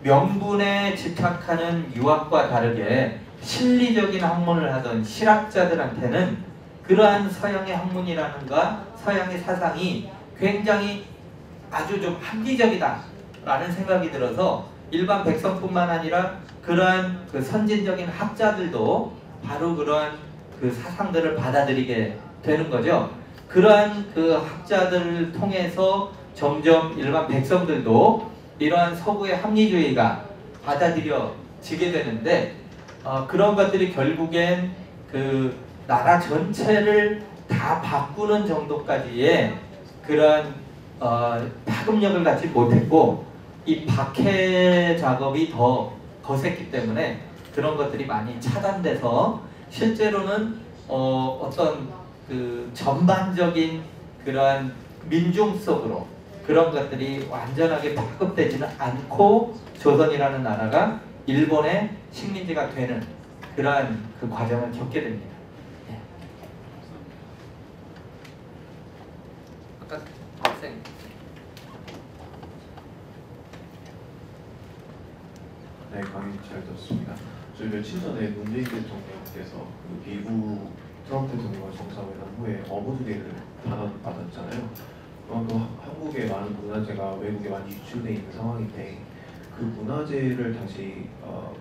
명분에 집착하는 유학과 다르게 실리적인 학문을 하던 실학자들한테는 그러한 서양의 학문이라는가 서양의 사상이 굉장히 아주 좀 합리적이다 라는 생각이 들어서 일반 백성뿐만 아니라 그러한 그 선진적인 학자들도 바로 그러한 그 사상들을 받아들이게 되는 거죠. 그러한 그 학자들을 통해서 점점 일반 백성들도 이러한 서구의 합리주의가 받아들여지게 되는데 그런 것들이 결국엔 그 나라 전체를 다 바꾸는 정도까지의 그러한 파급력을 갖지 못했고, 이 박해 작업이 더 거셌기 때문에 그런 것들이 많이 차단돼서 실제로는 어떤 그 전반적인 그러한 민중 속으로 그런 것들이 완전하게 파급되지는 않고 조선이라는 나라가 일본의 식민지가 되는 그러한 그 과정을 겪게 됩니다. 네. 아까 학생 네, 강의 잘 들었습니다. 저희 며칠 전에 문재인 대통령께서 그 미국 트럼프 대통령과 정상회담 후에 어부두개를 받았잖아요. 그만큼 한국의 많은 문화재가 외국에 많이 유출되어 있는 상황인데 그 문화재를 다시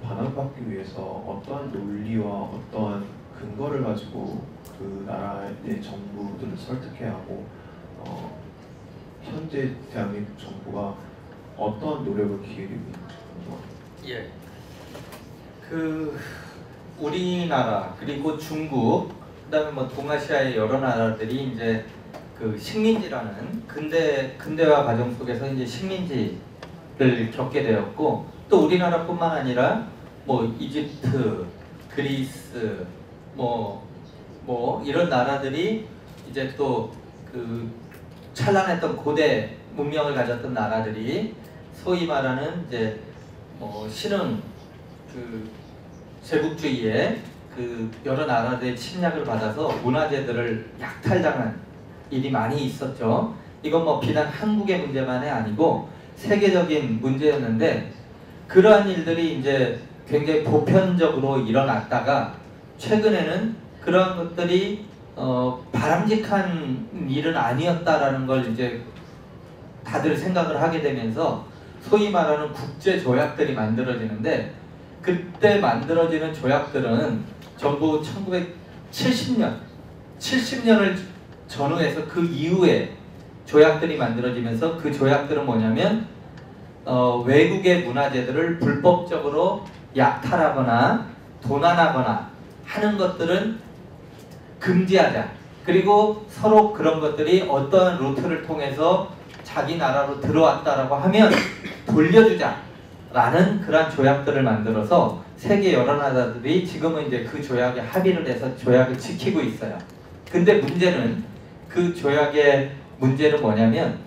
반환받기 위해서 어떠한 논리와 어떠한 근거를 가지고 그 나라의 정부들을 설득해야 하고 현재 대한민국 정부가 어떠한 노력을 기울이고 있는지 궁금합니다. 예. 그 우리나라 그리고 중국 그다음에 뭐 동아시아의 여러 나라들이 이제 그 식민지라는 근대화 과정 속에서 이제 식민지를 겪게 되었고, 또 우리나라뿐만 아니라 뭐 이집트, 그리스 뭐 이런 나라들이 이제 또 그 찬란했던 고대 문명을 가졌던 나라들이 소위 말하는 이제 신흥 그 제국주의의 그 여러 나라들의 침략을 받아서 문화재들을 약탈당한 일이 많이 있었죠. 이건 뭐 비단 한국의 문제만이 아니고 세계적인 문제였는데, 그러한 일들이 이제 굉장히 보편적으로 일어났다가 최근에는 그러한 것들이 바람직한 일은 아니었다라는 걸 이제 다들 생각을 하게 되면서 소위 말하는 국제 조약들이 만들어지는데, 그때 만들어지는 조약들은 전부 1970년 70년을 전후해서 그 이후에 조약들이 만들어지면서 그 조약들은 뭐냐면 외국의 문화재들을 불법적으로 약탈하거나 도난하거나 하는 것들은 금지하자. 그리고 서로 그런 것들이 어떠한 루트를 통해서 자기 나라로 들어왔다라고 하면 돌려주자라는 그런 조약들을 만들어서 세계 여러 나라들이 지금은 이제 그 조약에 합의를 해서 조약을 지키고 있어요. 근데 문제는 그 조약의 문제는 뭐냐면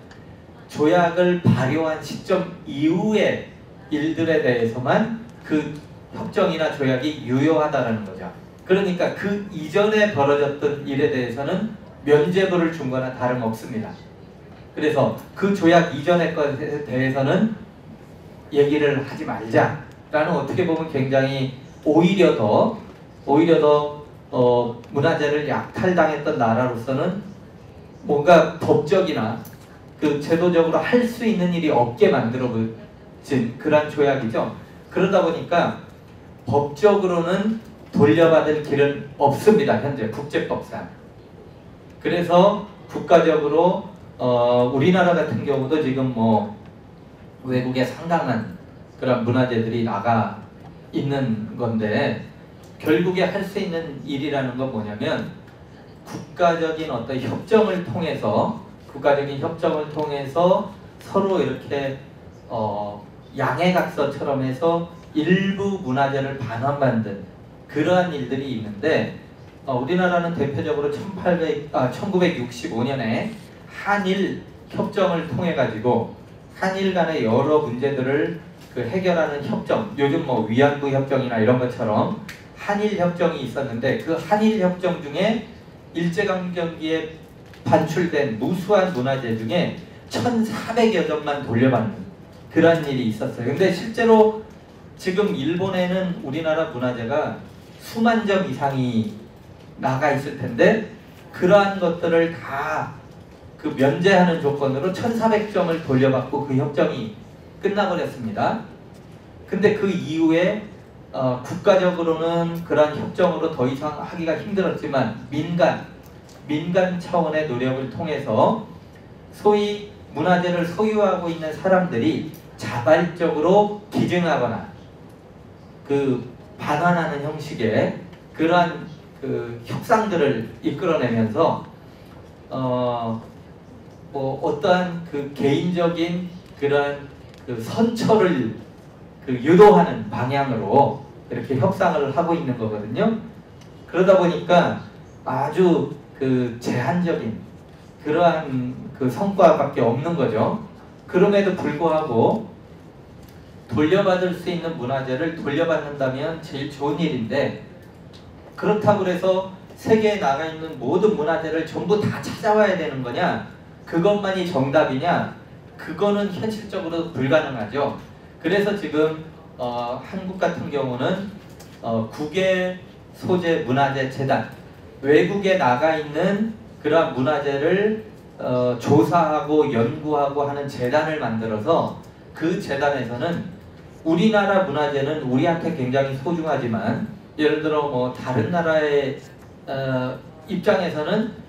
조약을 발효한 시점 이후의 일들에 대해서만 그 협정이나 조약이 유효하다라는 거죠. 그러니까 그 이전에 벌어졌던 일에 대해서는 면죄부를 준 거나 다름없습니다. 그래서 그 조약 이전의 것에 대해서는 얘기를 하지 말자라는 어떻게 보면 굉장히 오히려 더 문화재를 약탈당했던 나라로서는 뭔가 법적이나 그 제도적으로 할 수 있는 일이 없게 만들어진 그런 조약이죠. 그러다 보니까 법적으로는 돌려받을 길은 없습니다. 현재 국제법상. 그래서 국가적으로 우리나라 같은 경우도 지금 뭐 외국에 상당한 그런 문화재들이 나가 있는 건데 결국에 할 수 있는 일이라는 건 뭐냐면 국가적인 어떤 협정을 통해서 서로 이렇게 양해각서처럼 해서 일부 문화재를 반환받는 그러한 일들이 있는데 우리나라는 대표적으로 1965년에 한일 협정을 통해 가지고 한일 간의 여러 문제들을 그 해결하는 협정, 요즘 뭐 위안부 협정이나 이런 것처럼 한일 협정이 있었는데 그 한일 협정 중에 일제강점기에 반출된 무수한 문화재 중에 1,400여 점만 돌려받는 그런 일이 있었어요. 근데 실제로 지금 일본에는 우리나라 문화재가 수만 점 이상이 나가 있을 텐데 그러한 것들을 다 그 면제하는 조건으로 1,400점을 돌려받고 그 협정이 끝나버렸습니다. 근데 그 이후에 국가적으로는 그러한 협정으로 더 이상 하기가 힘들었지만 민간 차원의 노력을 통해서 소위 문화재를 소유하고 있는 사람들이 자발적으로 기증하거나 그 반환하는 형식의 그러한 그 협상들을 이끌어내면서 뭐 어떠한 그 개인적인 그런 그 선처를 그 유도하는 방향으로 이렇게 협상을 하고 있는 거거든요. 그러다 보니까 아주 그 제한적인 그러한 그 성과밖에 없는 거죠. 그럼에도 불구하고 돌려받을 수 있는 문화재를 돌려받는다면 제일 좋은 일인데 그렇다고 해서 세계에 나가 있는 모든 문화재를 전부 다 찾아와야 되는 거냐? 그것만이 정답이냐? 그거는 현실적으로 불가능하죠. 그래서 지금 한국 같은 경우는 국외 소재 문화재 재단, 외국에 나가 있는 그러한 문화재를 조사하고 연구하고 하는 재단을 만들어서 그 재단에서는 우리나라 문화재는 우리한테 굉장히 소중하지만 예를 들어 뭐 다른 나라의 입장에서는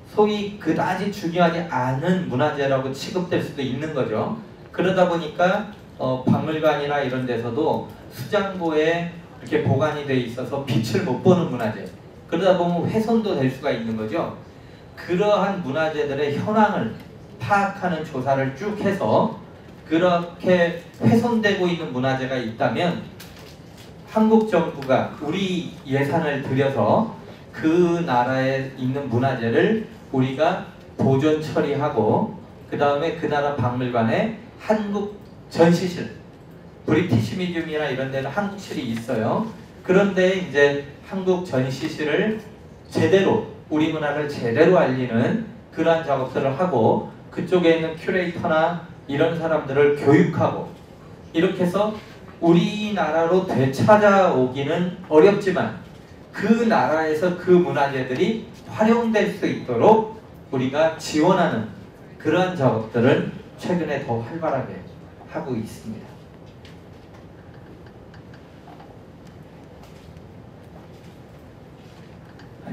소위 그다지 중요하지 않은 문화재라고 취급될 수도 있는 거죠. 그러다 보니까 박물관이나 이런 데서도 수장고에 이렇게 보관이 돼 있어서 빛을 못 보는 문화재. 그러다 보면 훼손도 될 수가 있는 거죠. 그러한 문화재들의 현황을 파악하는 조사를 쭉 해서 그렇게 훼손되고 있는 문화재가 있다면 한국 정부가 우리 예산을 들여서 그 나라에 있는 문화재를 우리가 보존 처리하고 그 다음에 그 나라 박물관에 한국 전시실, 브리티시 뮤지엄이나 이런 데는 한국실이 있어요. 그런데 이제 한국 전시실을 제대로 우리 문화를 제대로 알리는 그러한 작업들을 하고 그쪽에 있는 큐레이터나 이런 사람들을 교육하고 이렇게 해서 우리나라로 되찾아오기는 어렵지만 그 나라에서 그 문화재들이 활용될 수 있도록 우리가 지원하는 그러한 작업들을 최근에 더 활발하게 하고 있습니다.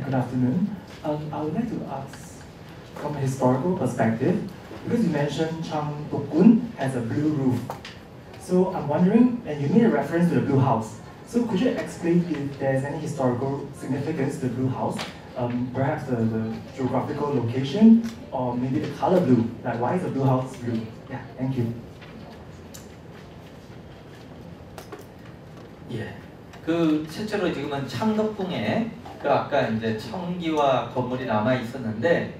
Good afternoon. I would like to ask from a historical perspective, because you mentioned Changbokgung has a blue roof. So I'm wondering, and you made a reference to the blue house. So could you explain if there's any historical significance to the blue house? Perhaps the geographical location, or maybe the color blue. Like why is the blue house blue? Yeah, thank you. 예, 그 실제로 지금은 창덕궁에 그 아까 이제 청기화 건물이 남아 있었는데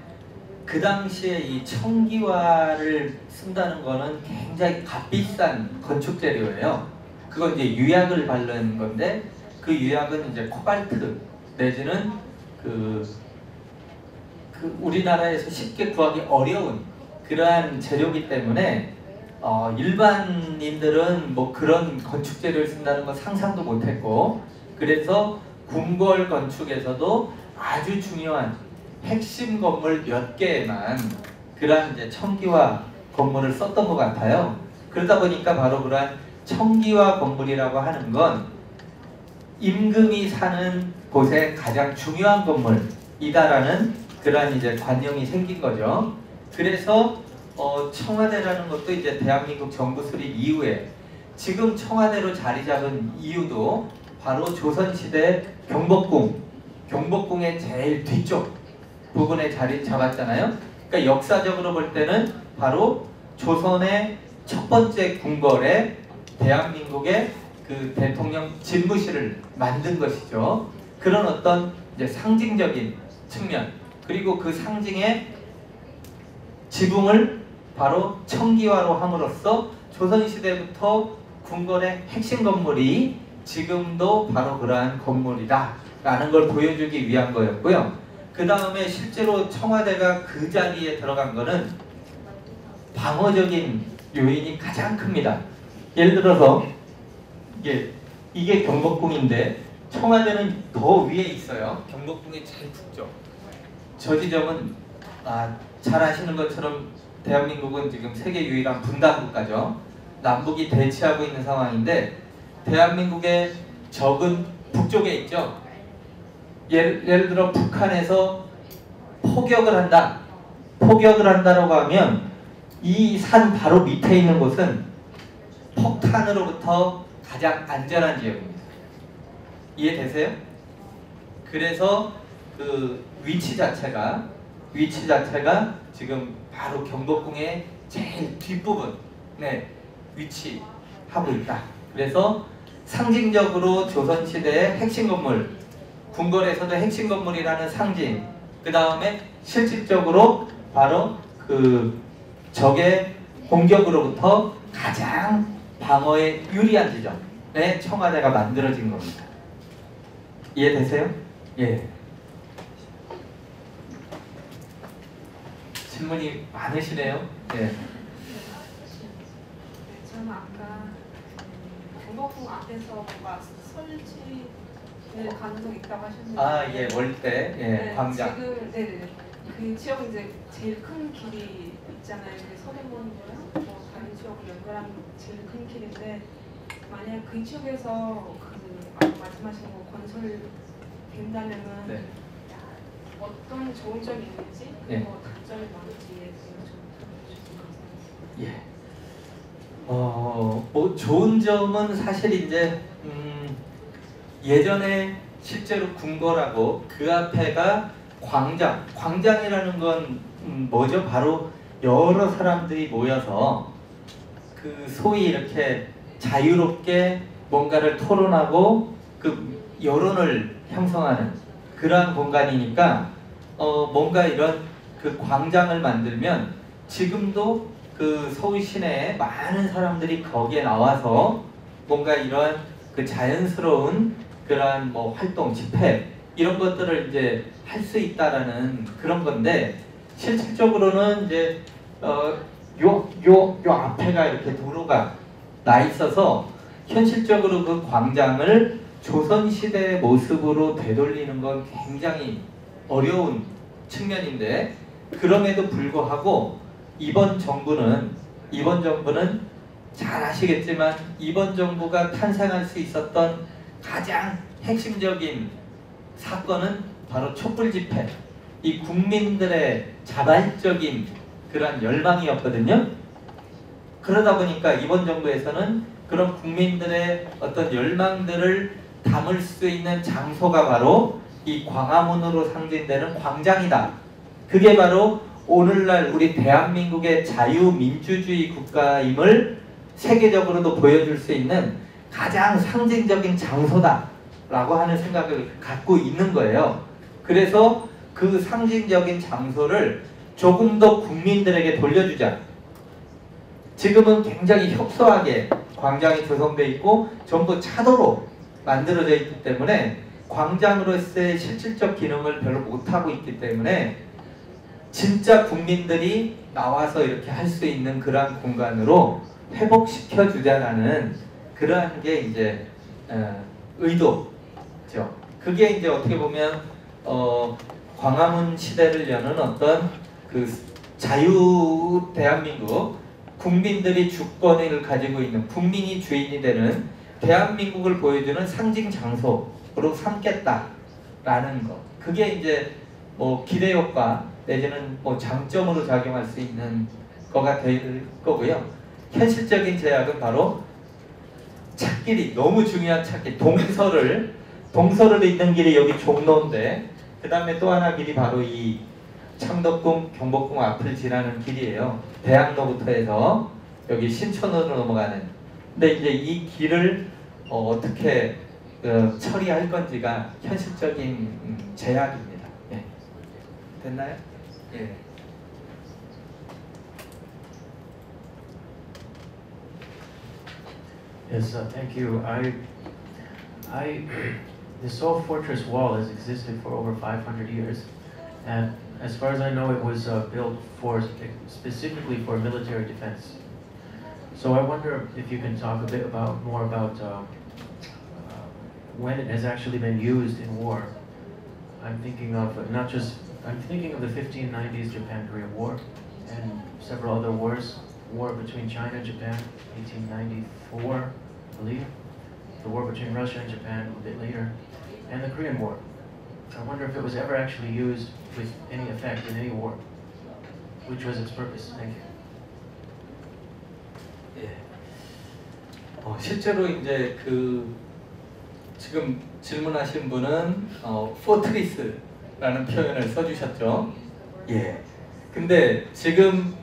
그 당시에 이 청기화를 쓴다는 거는 굉장히 값비싼 건축 재료예요. 그건 이제 유약을 바른 건데 그 유약은 이제 코발트 내지는 그 우리나라에서 쉽게 구하기 어려운 그러한 재료이기 때문에 일반인들은 뭐 그런 건축 재료를 쓴다는 건 상상도 못했고 그래서 궁궐 건축에서도 아주 중요한 핵심 건물 몇 개만 그러한 이제 청기화 건물을 썼던 것 같아요. 그러다 보니까 바로 그러한 청기화 건물이라고 하는 건 임금이 사는 곳에 가장 중요한 건물이다라는 그러한 이제 관념이 생긴 거죠. 그래서 청와대라는 것도 이제 대한민국 정부 수립 이후에 지금 청와대로 자리 잡은 이유도 바로 조선시대 경복궁의 제일 뒤쪽 부분에 자리 잡았잖아요. 그러니까 역사적으로 볼 때는 바로 조선의 첫 번째 궁궐에 대한민국의 그 대통령 집무실을 만든 것이죠. 그런 어떤 이제 상징적인 측면 그리고 그 상징의 지붕을 바로 청기화로 함으로써 조선시대부터 궁궐의 핵심 건물이 지금도 바로 그러한 건물이다 라는 걸 보여주기 위한 거였고요. 그 다음에 실제로 청와대가 그 자리에 들어간 거는 방어적인 요인이 가장 큽니다. 예를 들어서 이게 경복궁인데 청와대는 더 위에 있어요. 경복궁이 제일 북쪽. 저 지점은 잘 아시는 것처럼 대한민국은 지금 세계 유일한 분단국가죠. 남북이 대치하고 있는 상황인데 대한민국의 적은 북쪽에 있죠. 예를 들어 북한에서 포격을 한다라고 하면 이 산 바로 밑에 있는 곳은 폭탄으로부터 가장 안전한 지역입니다. 이해되세요? 그래서 그 위치 자체가 지금 바로 경복궁의 제일 뒷부분에 위치하고 있다. 그래서 상징적으로 조선시대의 핵심 건물, 궁궐에서도 핵심 건물이라는 상징, 그 다음에 실질적으로 바로 그 적의 공격으로부터 가장 방어에 유리한 지점에 청와대가 만들어진 겁니다. 이해되세요? 예. 질문이 많으시네요. 예. 저는 아까 경복궁 앞에서 뭔가 설치될 가능성이 있다고 하셨는데 예, 월대, 네, 광장. 지금 네네 그 지역 이제 제일 큰 길이 있잖아요. 그 서대문이랑 뭐 다른 지역을 연결하는 제일 큰 길인데 만약 그 지역에서 그 아까 말씀하신 거 건설된다면은 네. 어떤 좋은 점이 있는지 예. 뭐 단점이 많은지에 대해서 좀 들어주시면 감사합니다. 예. 뭐 좋은 점은 사실 이제 예전에 실제로 궁궐하고 그 앞에가 광장이라는 건 뭐죠? 바로 여러 사람들이 모여서 그 소위 이렇게 자유롭게 뭔가를 토론하고 그 여론을 형성하는 그러한 공간이니까 뭔가 이런 그 광장을 만들면 지금도 그 서울 시내에 많은 사람들이 거기에 나와서 뭔가 이런 그 자연스러운 그러한 뭐 활동, 집회 이런 것들을 이제 할 수 있다라는 그런 건데 실질적으로는 이제 요 앞에가 이렇게 도로가 나 있어서 현실적으로 그 광장을 조선시대의 모습으로 되돌리는 건 굉장히 어려운 측면인데 그럼에도 불구하고 이번 정부는 잘 아시겠지만 이번 정부가 탄생할 수 있었던 가장 핵심적인 사건은 바로 촛불 집회 이 국민들의 자발적인 그런 열망이었거든요. 그러다 보니까 이번 정부에서는 그런 국민들의 어떤 열망들을 담을 수 있는 장소가 바로 이 광화문으로 상징되는 광장이다. 그게 바로 오늘날 우리 대한민국의 자유민주주의 국가임을 세계적으로도 보여줄 수 있는 가장 상징적인 장소다라고 하는 생각을 갖고 있는 거예요. 그래서 그 상징적인 장소를 조금 더 국민들에게 돌려주자. 지금은 굉장히 협소하게 광장이 조성되어 있고 전부 차도로 만들어져 있기 때문에 광장으로서의 실질적 기능을 별로 못하고 있기 때문에 진짜 국민들이 나와서 이렇게 할 수 있는 그러한 공간으로 회복시켜 주자라는 그러한 게 이제 의도죠. 그게 이제 어떻게 보면 광화문 시대를 여는 어떤 그 자유 대한민국, 국민들이 주권을 가지고 있는, 국민이 주인이 되는 대한민국을 보여주는 상징 장소로 삼겠다라는 거. 그게 이제 뭐 기대 효과 내지는 뭐 장점으로 작용할 수 있는 거가 될 거고요. 현실적인 제약은 바로 찾길이 너무 중요한 찾길. 동서를 잇는 길이 여기 종로인데 그 다음에 또 하나 길이 바로 이 창덕궁, 경복궁 앞을 지나는 길이에요. 대학로부터 해서 여기 신촌으로 넘어가는. 근데 이제 이 길을 어떻게 처리할 건지가 현실적인 제약입니다. 예. 됐나요? 예. Yes, thank you. The Seoul Fortress Wall has existed for over 500 years, and as far as I know, it was built specifically for military defense. So I wonder if you can talk a bit more about when it has actually been used in war. I'm thinking of the 1590s Japan-Korea War and several other wars. War between China and Japan, 1894, I believe. The war between Russia and Japan a bit later, and the Korean War. I wonder if it was ever actually used with any effect in any war. Which was its purpose? Thank you. 예. 실제로 이제 지금 질문하신 분은 포트리스라는 표현을 써주셨죠. 예. 근데 지금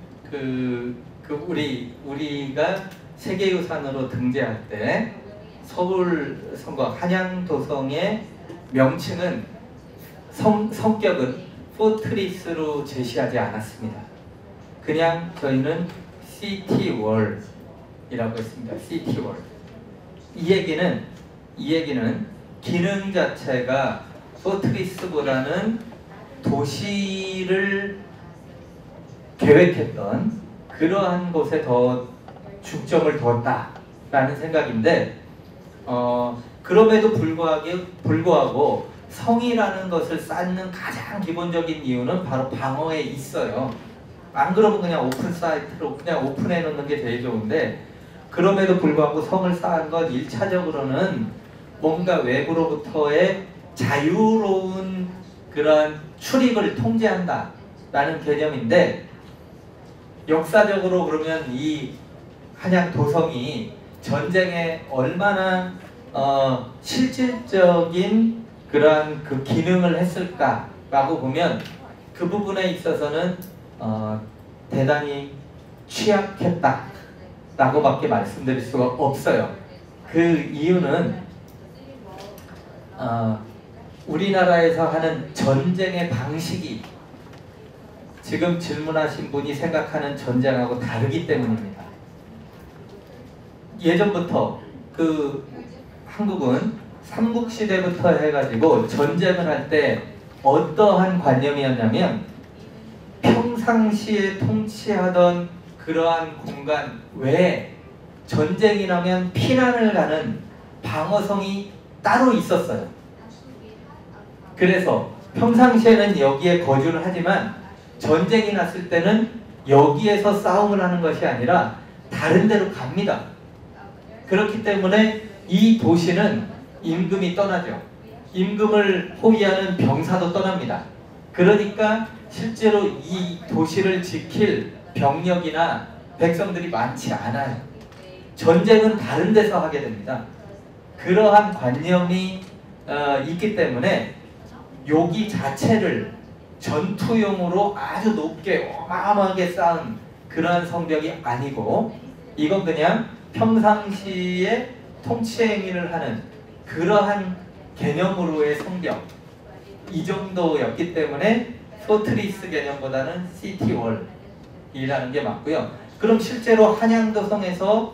우리가 세계유산으로 등재할 때 서울 성곽 한양도성의 명칭은 성격은 포트리스로 제시하지 않았습니다. 그냥 저희는 시티월이라고 했습니다. 시티월. 이 얘기는 기능 자체가 포트리스보다는 도시를 계획했던 그러한 곳에 더 중점을 두었다라는 생각인데 그럼에도 불구하고 성이라는 것을 쌓는 가장 기본적인 이유는 바로 방어에 있어요. 안 그러면 그냥 오픈 사이트로 그냥 오픈해 놓는 게 제일 좋은데 그럼에도 불구하고 성을 쌓은 건 1차적으로는 뭔가 외부로부터의 자유로운 그런 출입을 통제한다 라는 개념인데 역사적으로 그러면 이 한양도성이 전쟁에 얼마나 실질적인 그러한 그 기능을 했을까라고 보면 그 부분에 있어서는 대단히 취약했다라고밖에 말씀드릴 수가 없어요. 그 이유는 우리나라에서 하는 전쟁의 방식이 지금 질문하신 분이 생각하는 전쟁하고 다르기 때문입니다. 예전부터 한국은 삼국시대부터 해가지고 전쟁을 할 때 어떠한 관념이었냐면 평상시에 통치하던 그러한 공간 외에 전쟁이 나면 피난을 가는 방어성이 따로 있었어요. 그래서 평상시에는 여기에 거주를 하지만 전쟁이 났을 때는 여기에서 싸움을 하는 것이 아니라 다른 데로 갑니다. 그렇기 때문에 이 도시는 임금이 떠나죠. 임금을 호위하는 병사도 떠납니다. 그러니까 실제로 이 도시를 지킬 병력이나 백성들이 많지 않아요. 전쟁은 다른 데서 하게 됩니다. 그러한 관념이 있기 때문에 여기 자체를 전투용으로 아주 높게 어마어마하게 쌓은 그러한 성벽이 아니고 이건 그냥 평상시에 통치 행위를 하는 그러한 개념으로의 성벽 이 정도였기 때문에 포트리스 개념보다는 시티월이라는 게 맞고요. 그럼 실제로 한양도성에서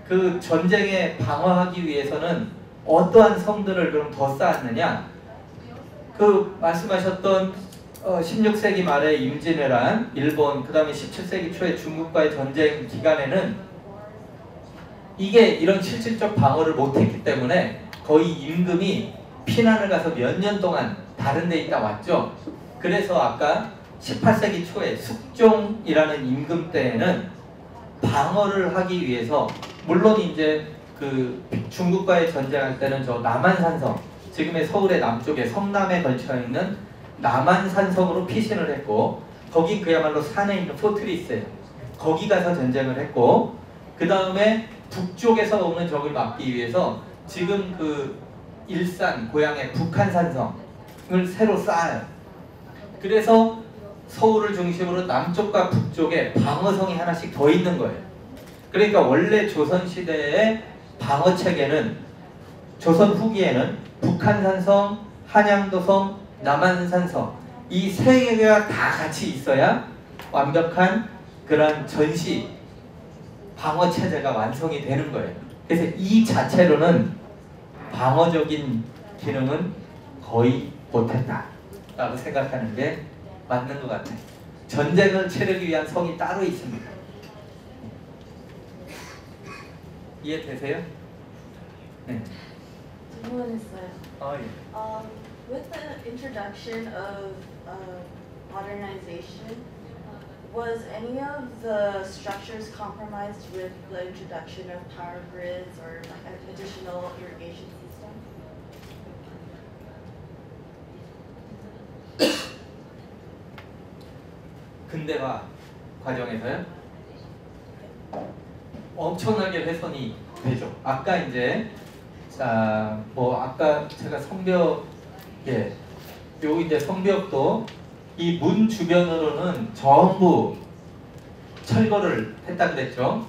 그 전쟁에 방어하기 위해서는 어떠한 성들을 그럼 더 쌓았느냐? 그 말씀하셨던 16세기 말에 임진왜란, 일본, 그 다음에 17세기 초에 중국과의 전쟁 기간에는 이게 이런 실질적 방어를 못했기 때문에 거의 임금이 피난을 가서 몇 년 동안 다른 데 있다 왔죠. 그래서 아까 18세기 초에 숙종이라는 임금 때에는 방어를 하기 위해서 물론 이제 그 중국과의 전쟁할 때는 저 남한산성 지금의 서울의 남쪽에 성남에 걸쳐 있는 남한산성으로 피신을 했고 거기 그야말로 산에 있는 포트리스예요. 거기 가서 전쟁을 했고 그 다음에 북쪽에서 오는 적을 막기 위해서 지금 그 일산 고향의 북한산성을 새로 쌓아요. 그래서 서울을 중심으로 남쪽과 북쪽에 방어성이 하나씩 더 있는 거예요. 그러니까 원래 조선시대의 방어체계는 조선 후기에는 북한산성, 한양도성, 남한산성 이 세 개가 다 같이 있어야 완벽한 그런 전시 방어체제가 완성이 되는 거예요. 그래서 이 자체로는 방어적인 기능은 거의 못했다 라고 생각하는 게 맞는 것 같아요. 전쟁을 치르기 위한 성이 따로 있습니다. 이해되세요? 네. 질문했어요. 예. With the introduction of modernization, was any of the structures compromised with the introduction of power grids or like additional irrigation system? 근대화 과정에서요? 엄청나게 훼손이 되죠. 아까 이제 아까 제가 성벽 요 이제 성벽도 이 문 주변으로는 전부 철거를 했다 그랬죠.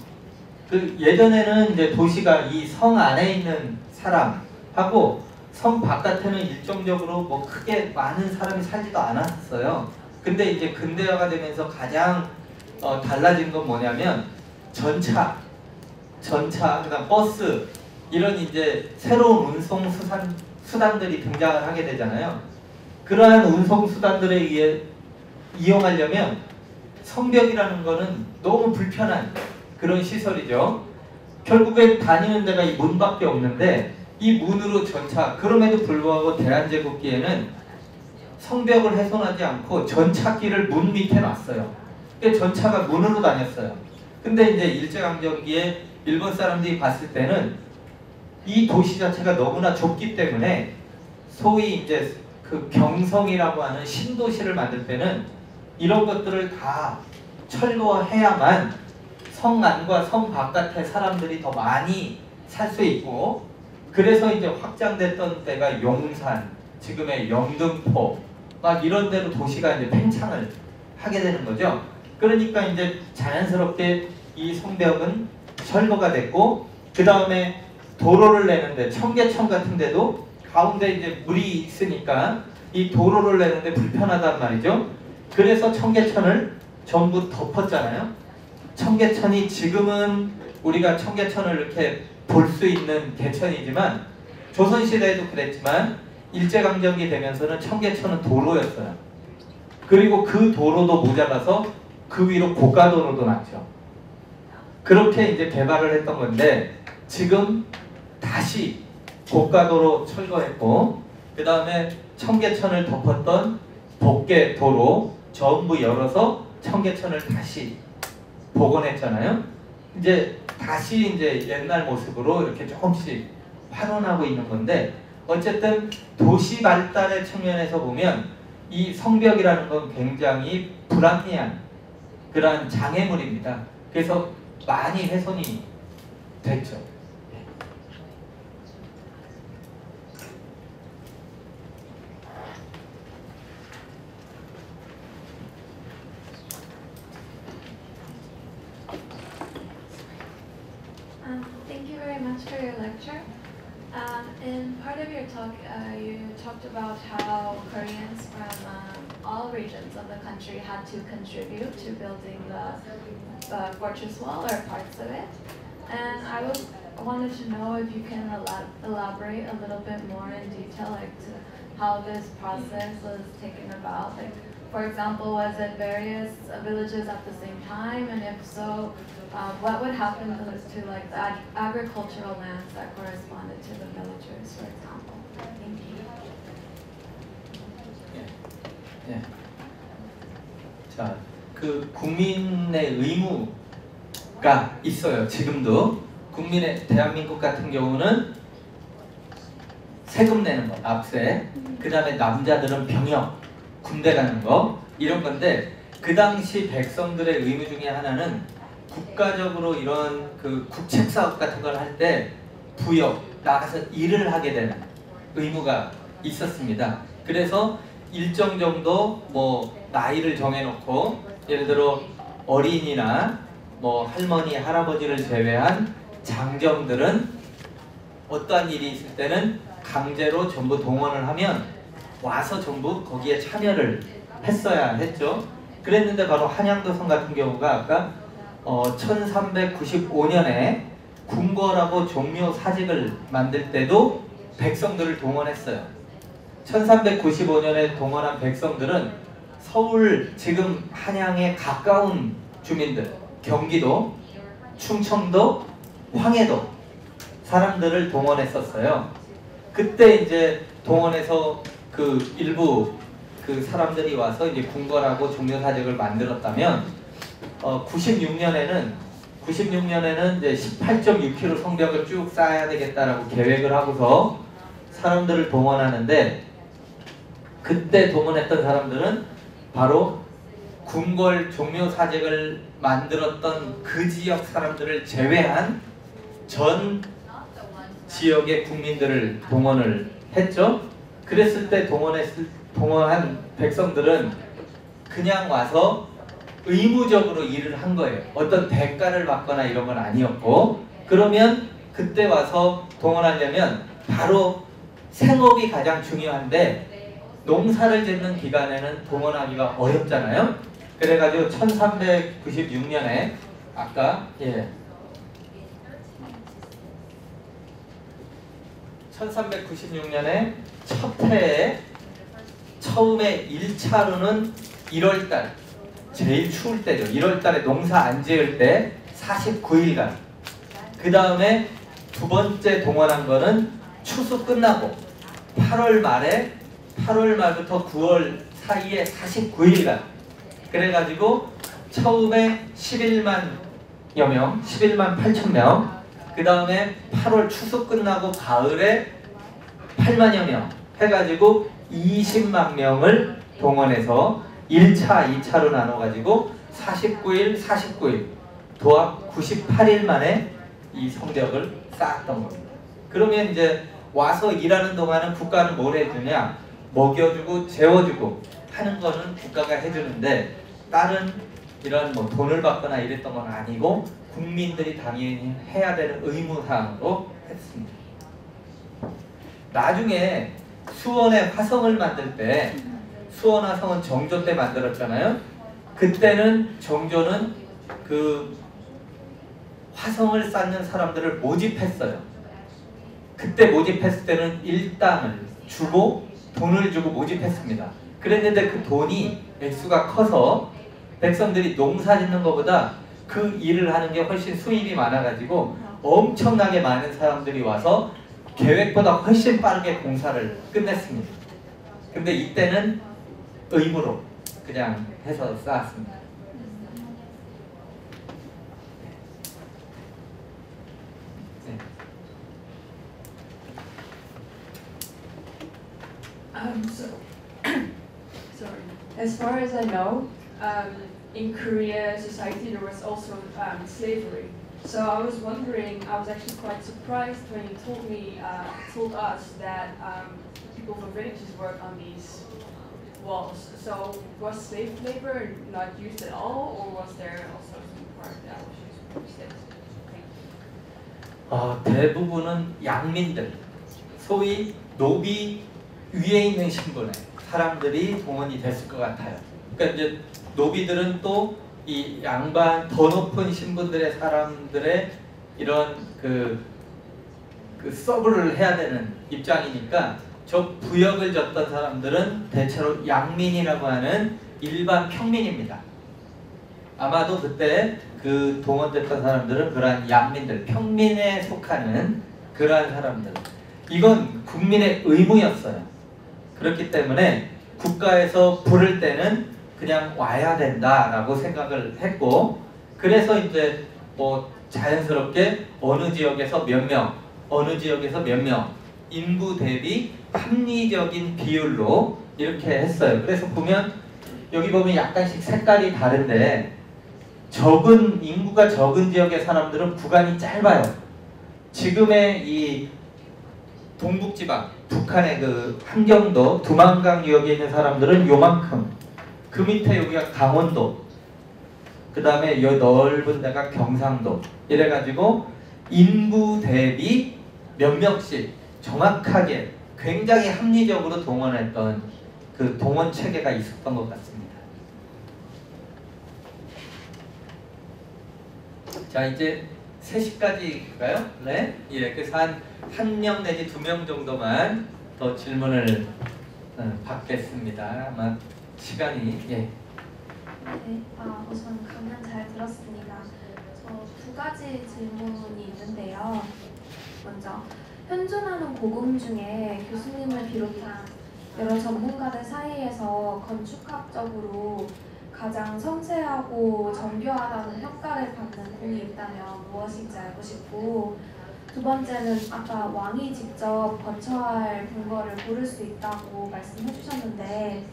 그 예전에는 이제 도시가 이 성 안에 있는 사람하고 성 바깥에는 일정적으로 뭐 크게 많은 사람이 살지도 않았어요. 근데 이제 근대화가 되면서 가장 달라진 건 뭐냐면 전차, 그다음 버스 이런 이제 새로운 운송 수단들이 등장을 하게 되잖아요. 그러한 운송 수단들에 의해 이용하려면 성벽이라는 거는 너무 불편한 그런 시설이죠. 결국에 다니는 데가 이 문밖에 없는데 이 문으로 전차, 그럼에도 불구하고 대한제국기에는 성벽을 훼손하지 않고 전차길을 문 밑에 놨어요. 그러니까 전차가 문으로 다녔어요. 근데 이제 일제강점기에 일본 사람들이 봤을 때는 이 도시 자체가 너무나 좁기 때문에 소위 이제 그 경성이라고 하는 신도시를 만들 때는 이런 것들을 다 철거해야만 성 안과 성 바깥의 사람들이 더 많이 살 수 있고, 그래서 이제 확장됐던 때가 용산, 지금의 영등포 막 이런 데로 도시가 이제 팽창을 하게 되는 거죠. 그러니까 이제 자연스럽게 이 성벽은 철거가 됐고, 그 다음에 도로를 내는데 청계천 같은 데도 가운데 이제 물이 있으니까 이 도로를 내는데 불편하단 말이죠. 그래서 청계천을 전부 덮었잖아요. 청계천이 지금은 우리가 청계천을 이렇게 볼 수 있는 개천이지만 조선시대에도 그랬지만 일제강점기 되면서는 청계천은 도로였어요. 그리고 그 도로도 모자라서 그 위로 고가도로도 났죠. 그렇게 이제 개발을 했던 건데 지금 다시 고가도로 철거했고, 그 다음에 청계천을 덮었던 복개도로 전부 열어서 청계천을 다시 복원했잖아요. 이제 다시 이제 옛날 모습으로 이렇게 조금씩 환원하고 있는 건데, 어쨌든 도시 발달의 측면에서 보면 이 성벽이라는 건 굉장히 불합리한 그러한 장애물입니다. 그래서 많이 훼손이 됐죠. Thank you very much for your lecture. In part of your talk, you talked about how Koreans from all regions of the country had to contribute to building the fortress wall or parts of it. And I wanted to know if you can elaborate a little bit more in detail, like to how this process was taken about. Like, for example, was it various villages at the same time, and if so, what would happen to like the agricultural lands that corresponded to the villagers, for example? Thank you. 예. 자, 그 국민의 의무가 있어요. 지금도 국민의 대한민국 같은 경우는 세금 내는 거, 납세. 그 다음에 남자들은 병역, 군대 가는 거 이런 건데 그 당시 백성들의 의무 중에 하나는 국가적으로 이런 그 국책 사업 같은 걸 할 때 부역 나가서 일을 하게 되는 의무가 있었습니다. 그래서 일정 정도 뭐 나이를 정해놓고 예를 들어 어린이나 뭐 할머니 할아버지를 제외한 장정들은 어떠한 일이 있을 때는 강제로 전부 동원을 하면 와서 전부 거기에 참여를 했어야 했죠. 그랬는데 바로 한양도성 같은 경우가 아까 1395년에 궁궐하고 종묘 사직을 만들 때도 백성들을 동원했어요. 1395년에 동원한 백성들은 서울 지금 한양에 가까운 주민들, 경기도, 충청도, 황해도 사람들을 동원했었어요. 그때 이제 동원해서 그 일부 그 사람들이 와서 이제 궁궐하고 종묘 사직을 만들었다면 96년에는 이제 18.6km 성벽을 쭉 쌓아야 되겠다라고 계획을 하고서 사람들을 동원하는데 그때 동원했던 사람들은 바로 궁궐 종묘 사직을 만들었던 그 지역 사람들을 제외한 전 지역의 국민들을 동원을 했죠. 그랬을 때 동원한 백성들은 그냥 와서 의무적으로 일을 한 거예요. 어떤 대가를 받거나 이런 건 아니었고, 그러면 그때 와서 동원하려면 바로 생업이 가장 중요한데 농사를 짓는 기간에는 동원하기가 어렵잖아요. 그래가지고 1396년에 아까 1396년에 첫 해에 처음에 1차로는 1월달 제일 추울 때죠. 1월달에 농사 안 지을 때 49일간. 그 다음에 두 번째 동원한 거는 추수 끝나고 8월 말부터 9월 사이에 49일간. 그래가지고 처음에 11만여 명, 11만 8천 명. 그 다음에 8월 추수 끝나고 가을에 8만여 명 해가지고 20만 명을 동원해서 1차, 2차로 나눠가지고 49일 도합 98일 만에 이 성벽을 쌓았던 겁니다. 그러면 이제 와서 일하는 동안은 국가는 뭘 해주냐? 먹여주고 재워주고 하는 거는 국가가 해주는데 다른 이런 뭐 돈을 받거나 이랬던 건 아니고 국민들이 당연히 해야 되는 의무사항으로 했습니다. 나중에 수원에 화성을 만들 때 수원 화성은 정조 때 만들었잖아요. 그때는 정조는 그 화성을 쌓는 사람들을 모집했어요. 그때 모집했을 때는 일당을 주고 돈을 주고 모집했습니다. 그랬는데 그 돈이 액수가 커서 백성들이 농사 짓는 것보다 그 일을 하는 게 훨씬 수입이 많아가지고 엄청나게 많은 사람들이 와서 계획보다 훨씬 빠르게 공사를 끝냈습니다. 근데 이때는 의무로 그냥 해서 쌓았습니다. 네. So Sorry. As far as I know, In Korea society there was also slavery. So I was wondering, I was actually quite surprised when you told us that people from villages work on these walls. So was slave labor not used at all, or was there also some part that was used for slaves? 대부분은 양민들, 소위 노비 위에 있는 신분의 사람들이 동원이 됐을 것 같아요. 그러니까 이제 노비들은 또 이 양반 더 높은 신분들의 사람들의 이런 그 서브를 해야 되는 입장이니까 저 부역을 졌던 사람들은 대체로 양민이라고 하는 일반 평민입니다. 아마도 그때 그 동원됐던 사람들은 그러한 양민들, 평민에 속하는 그러한 사람들. 이건 국민의 의무였어요. 그렇기 때문에 국가에서 부를 때는 그냥 와야 된다라고 생각을 했고, 그래서 이제 뭐 자연스럽게 어느 지역에서 몇 명, 어느 지역에서 몇 명, 인구 대비 합리적인 비율로 이렇게 했어요. 그래서 보면 여기 보면 약간씩 색깔이 다른데 인구가 적은 지역의 사람들은 구간이 짧아요. 지금의 이 동북지방, 북한의 그 함경도, 두만강 지역에 있는 사람들은 요만큼, 그 밑에 여기가 강원도, 그 다음에 이 넓은 데가 경상도, 이래가지고 인구 대비 몇 명씩 정확하게 굉장히 합리적으로 동원했던 그 동원 체계가 있었던 것 같습니다. 자, 이제 3시까지 가요? 네? 예, 그래서 한 명 내지 2명 정도만 더 질문을 받겠습니다. 아마 시간이, 예. 네, 우선 강연 잘 들었습니다. 저 2가지 질문이 있는데요. 먼저, 현존하는 고금 중에 교수님을 비롯한 여러 전문가들 사이에서 건축학적으로 가장 섬세하고 정교하다는 평가를 받는 공이 있다면 무엇인지 알고 싶고, 2번째는 아까 왕이 직접 거처할 궁궐을 고를 수 있다고 말씀해 주셨는데,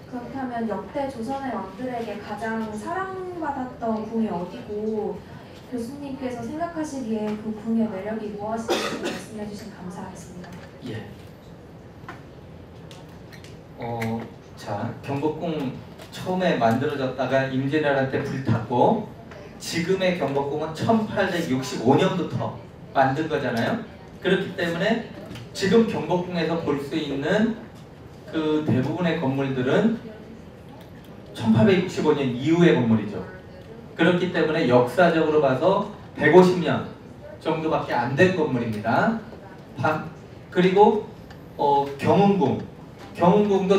그렇다면 역대 조선의 왕들에게 가장 사랑받았던 궁이 어디고, 교수님께서 생각하시기에 그 궁의 매력이 무엇인지 말씀해 주시면 감사하겠습니다. 예. 자, 경복궁 처음에 만들어졌다가 임진왜란 불탔고, 지금의 경복궁은 1865년부터 만든 거잖아요. 그렇기 때문에 지금 경복궁에서 볼 수 있는 그 대부분의 건물들은 1865년 이후의 건물이죠. 그렇기 때문에 역사적으로 봐서 150년 정도밖에 안 된 건물입니다. 그리고 경운궁도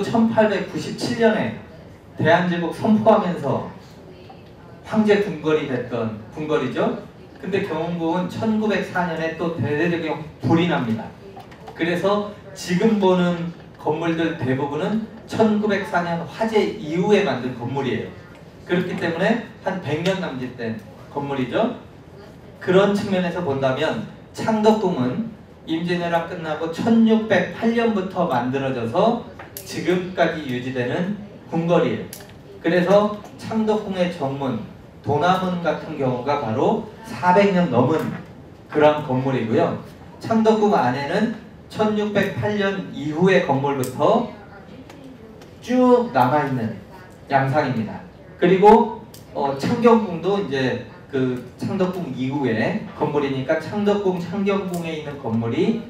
1897년에 대한제국 선포하면서 황제 궁궐이 됐던 궁궐이죠. 근데 경운궁은 1904년에 또 대대적인 불이 납니다. 그래서 지금 보는 건물들 대부분은 1904년 화재 이후에 만든 건물이에요. 그렇기 때문에 한 100년 남짓된 건물이죠. 그런 측면에서 본다면 창덕궁은 임진왜란 끝나고 1608년부터 만들어져서 지금까지 유지되는 궁궐이에요. 그래서 창덕궁의 정문, 도남문 같은 경우가 바로 400년 넘은 그런 건물이고요. 창덕궁 안에는 1608년 이후의 건물부터 쭉 남아있는 양상입니다. 그리고 창경궁도 이제 그 창덕궁 이후의 건물이니까 창덕궁, 창경궁에 있는 건물이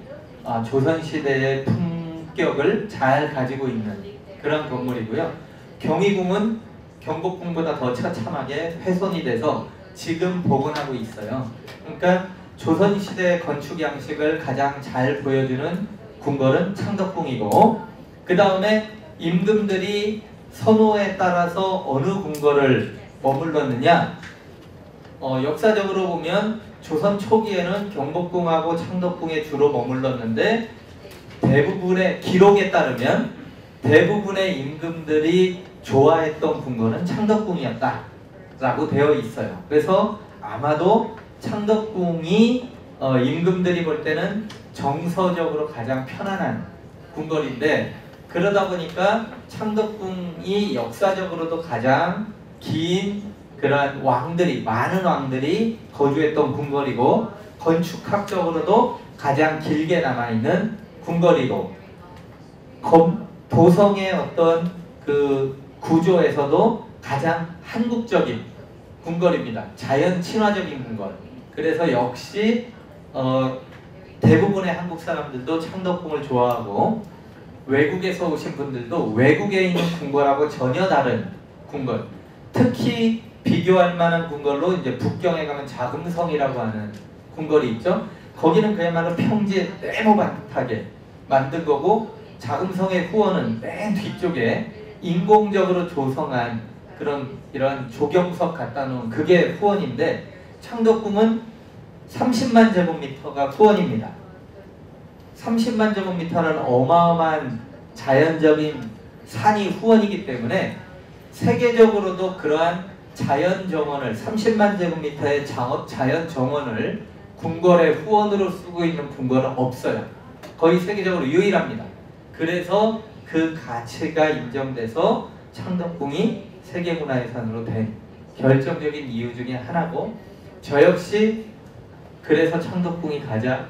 조선시대의 품격을 잘 가지고 있는 그런 건물이고요. 경희궁은 경복궁보다 더 처참하게 훼손이 돼서 지금 복원하고 있어요. 그러니까 조선시대 건축 양식을 가장 잘 보여주는 궁궐은 창덕궁이고, 그 다음에 임금들이 선호에 따라서 어느 궁궐을 머물렀느냐, 역사적으로 보면 조선 초기에는 경복궁하고 창덕궁에 주로 머물렀는데, 대부분의 기록에 따르면 대부분의 임금들이 좋아했던 궁궐은 창덕궁이었다 라고 되어 있어요. 그래서 아마도 창덕궁이 임금들이 볼 때는 정서적으로 가장 편안한 궁궐인데, 그러다 보니까 창덕궁이 역사적으로도 가장 긴 그러한 많은 왕들이 거주했던 궁궐이고 건축학적으로도 가장 길게 남아있는 궁궐이고 도성의 어떤 그 구조에서도 가장 한국적인 궁궐입니다. 자연 친화적인 궁궐. 그래서 역시 대부분의 한국 사람들도 창덕궁을 좋아하고 외국에서 오신 분들도 외국에 있는 궁궐하고 전혀 다른 궁궐. 특히 비교할 만한 궁궐로 이제 북경에 가면 자금성이라고 하는 궁궐이 있죠. 거기는 그야말로 평지에 네모반듯하게 만든 거고 자금성의 후원은 맨 뒤쪽에 인공적으로 조성한 이런 조경석 갖다 놓은 그게 후원인데 창덕궁은 30만 제곱미터가 후원입니다. 30만 제곱미터는 어마어마한 자연적인 산이 후원이기 때문에 세계적으로도 그러한 자연 정원을 30만 제곱미터의 자연 정원을 궁궐의 후원으로 쓰고 있는 궁궐은 없어요. 거의 세계적으로 유일합니다. 그래서 그 가치가 인정돼서 창덕궁이 세계문화유산으로 된 결정적인 이유 중에 하나고 저 역시 그래서 창덕궁이 가장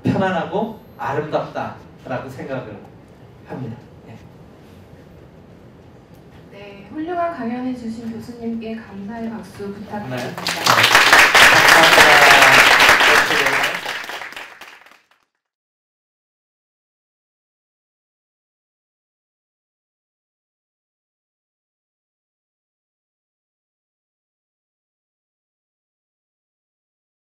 편안하고 아름답다라고 생각을 합니다. 네, 훌륭한 강연해 주신 교수님께 감사의 박수 부탁드립니다. 감사합니다.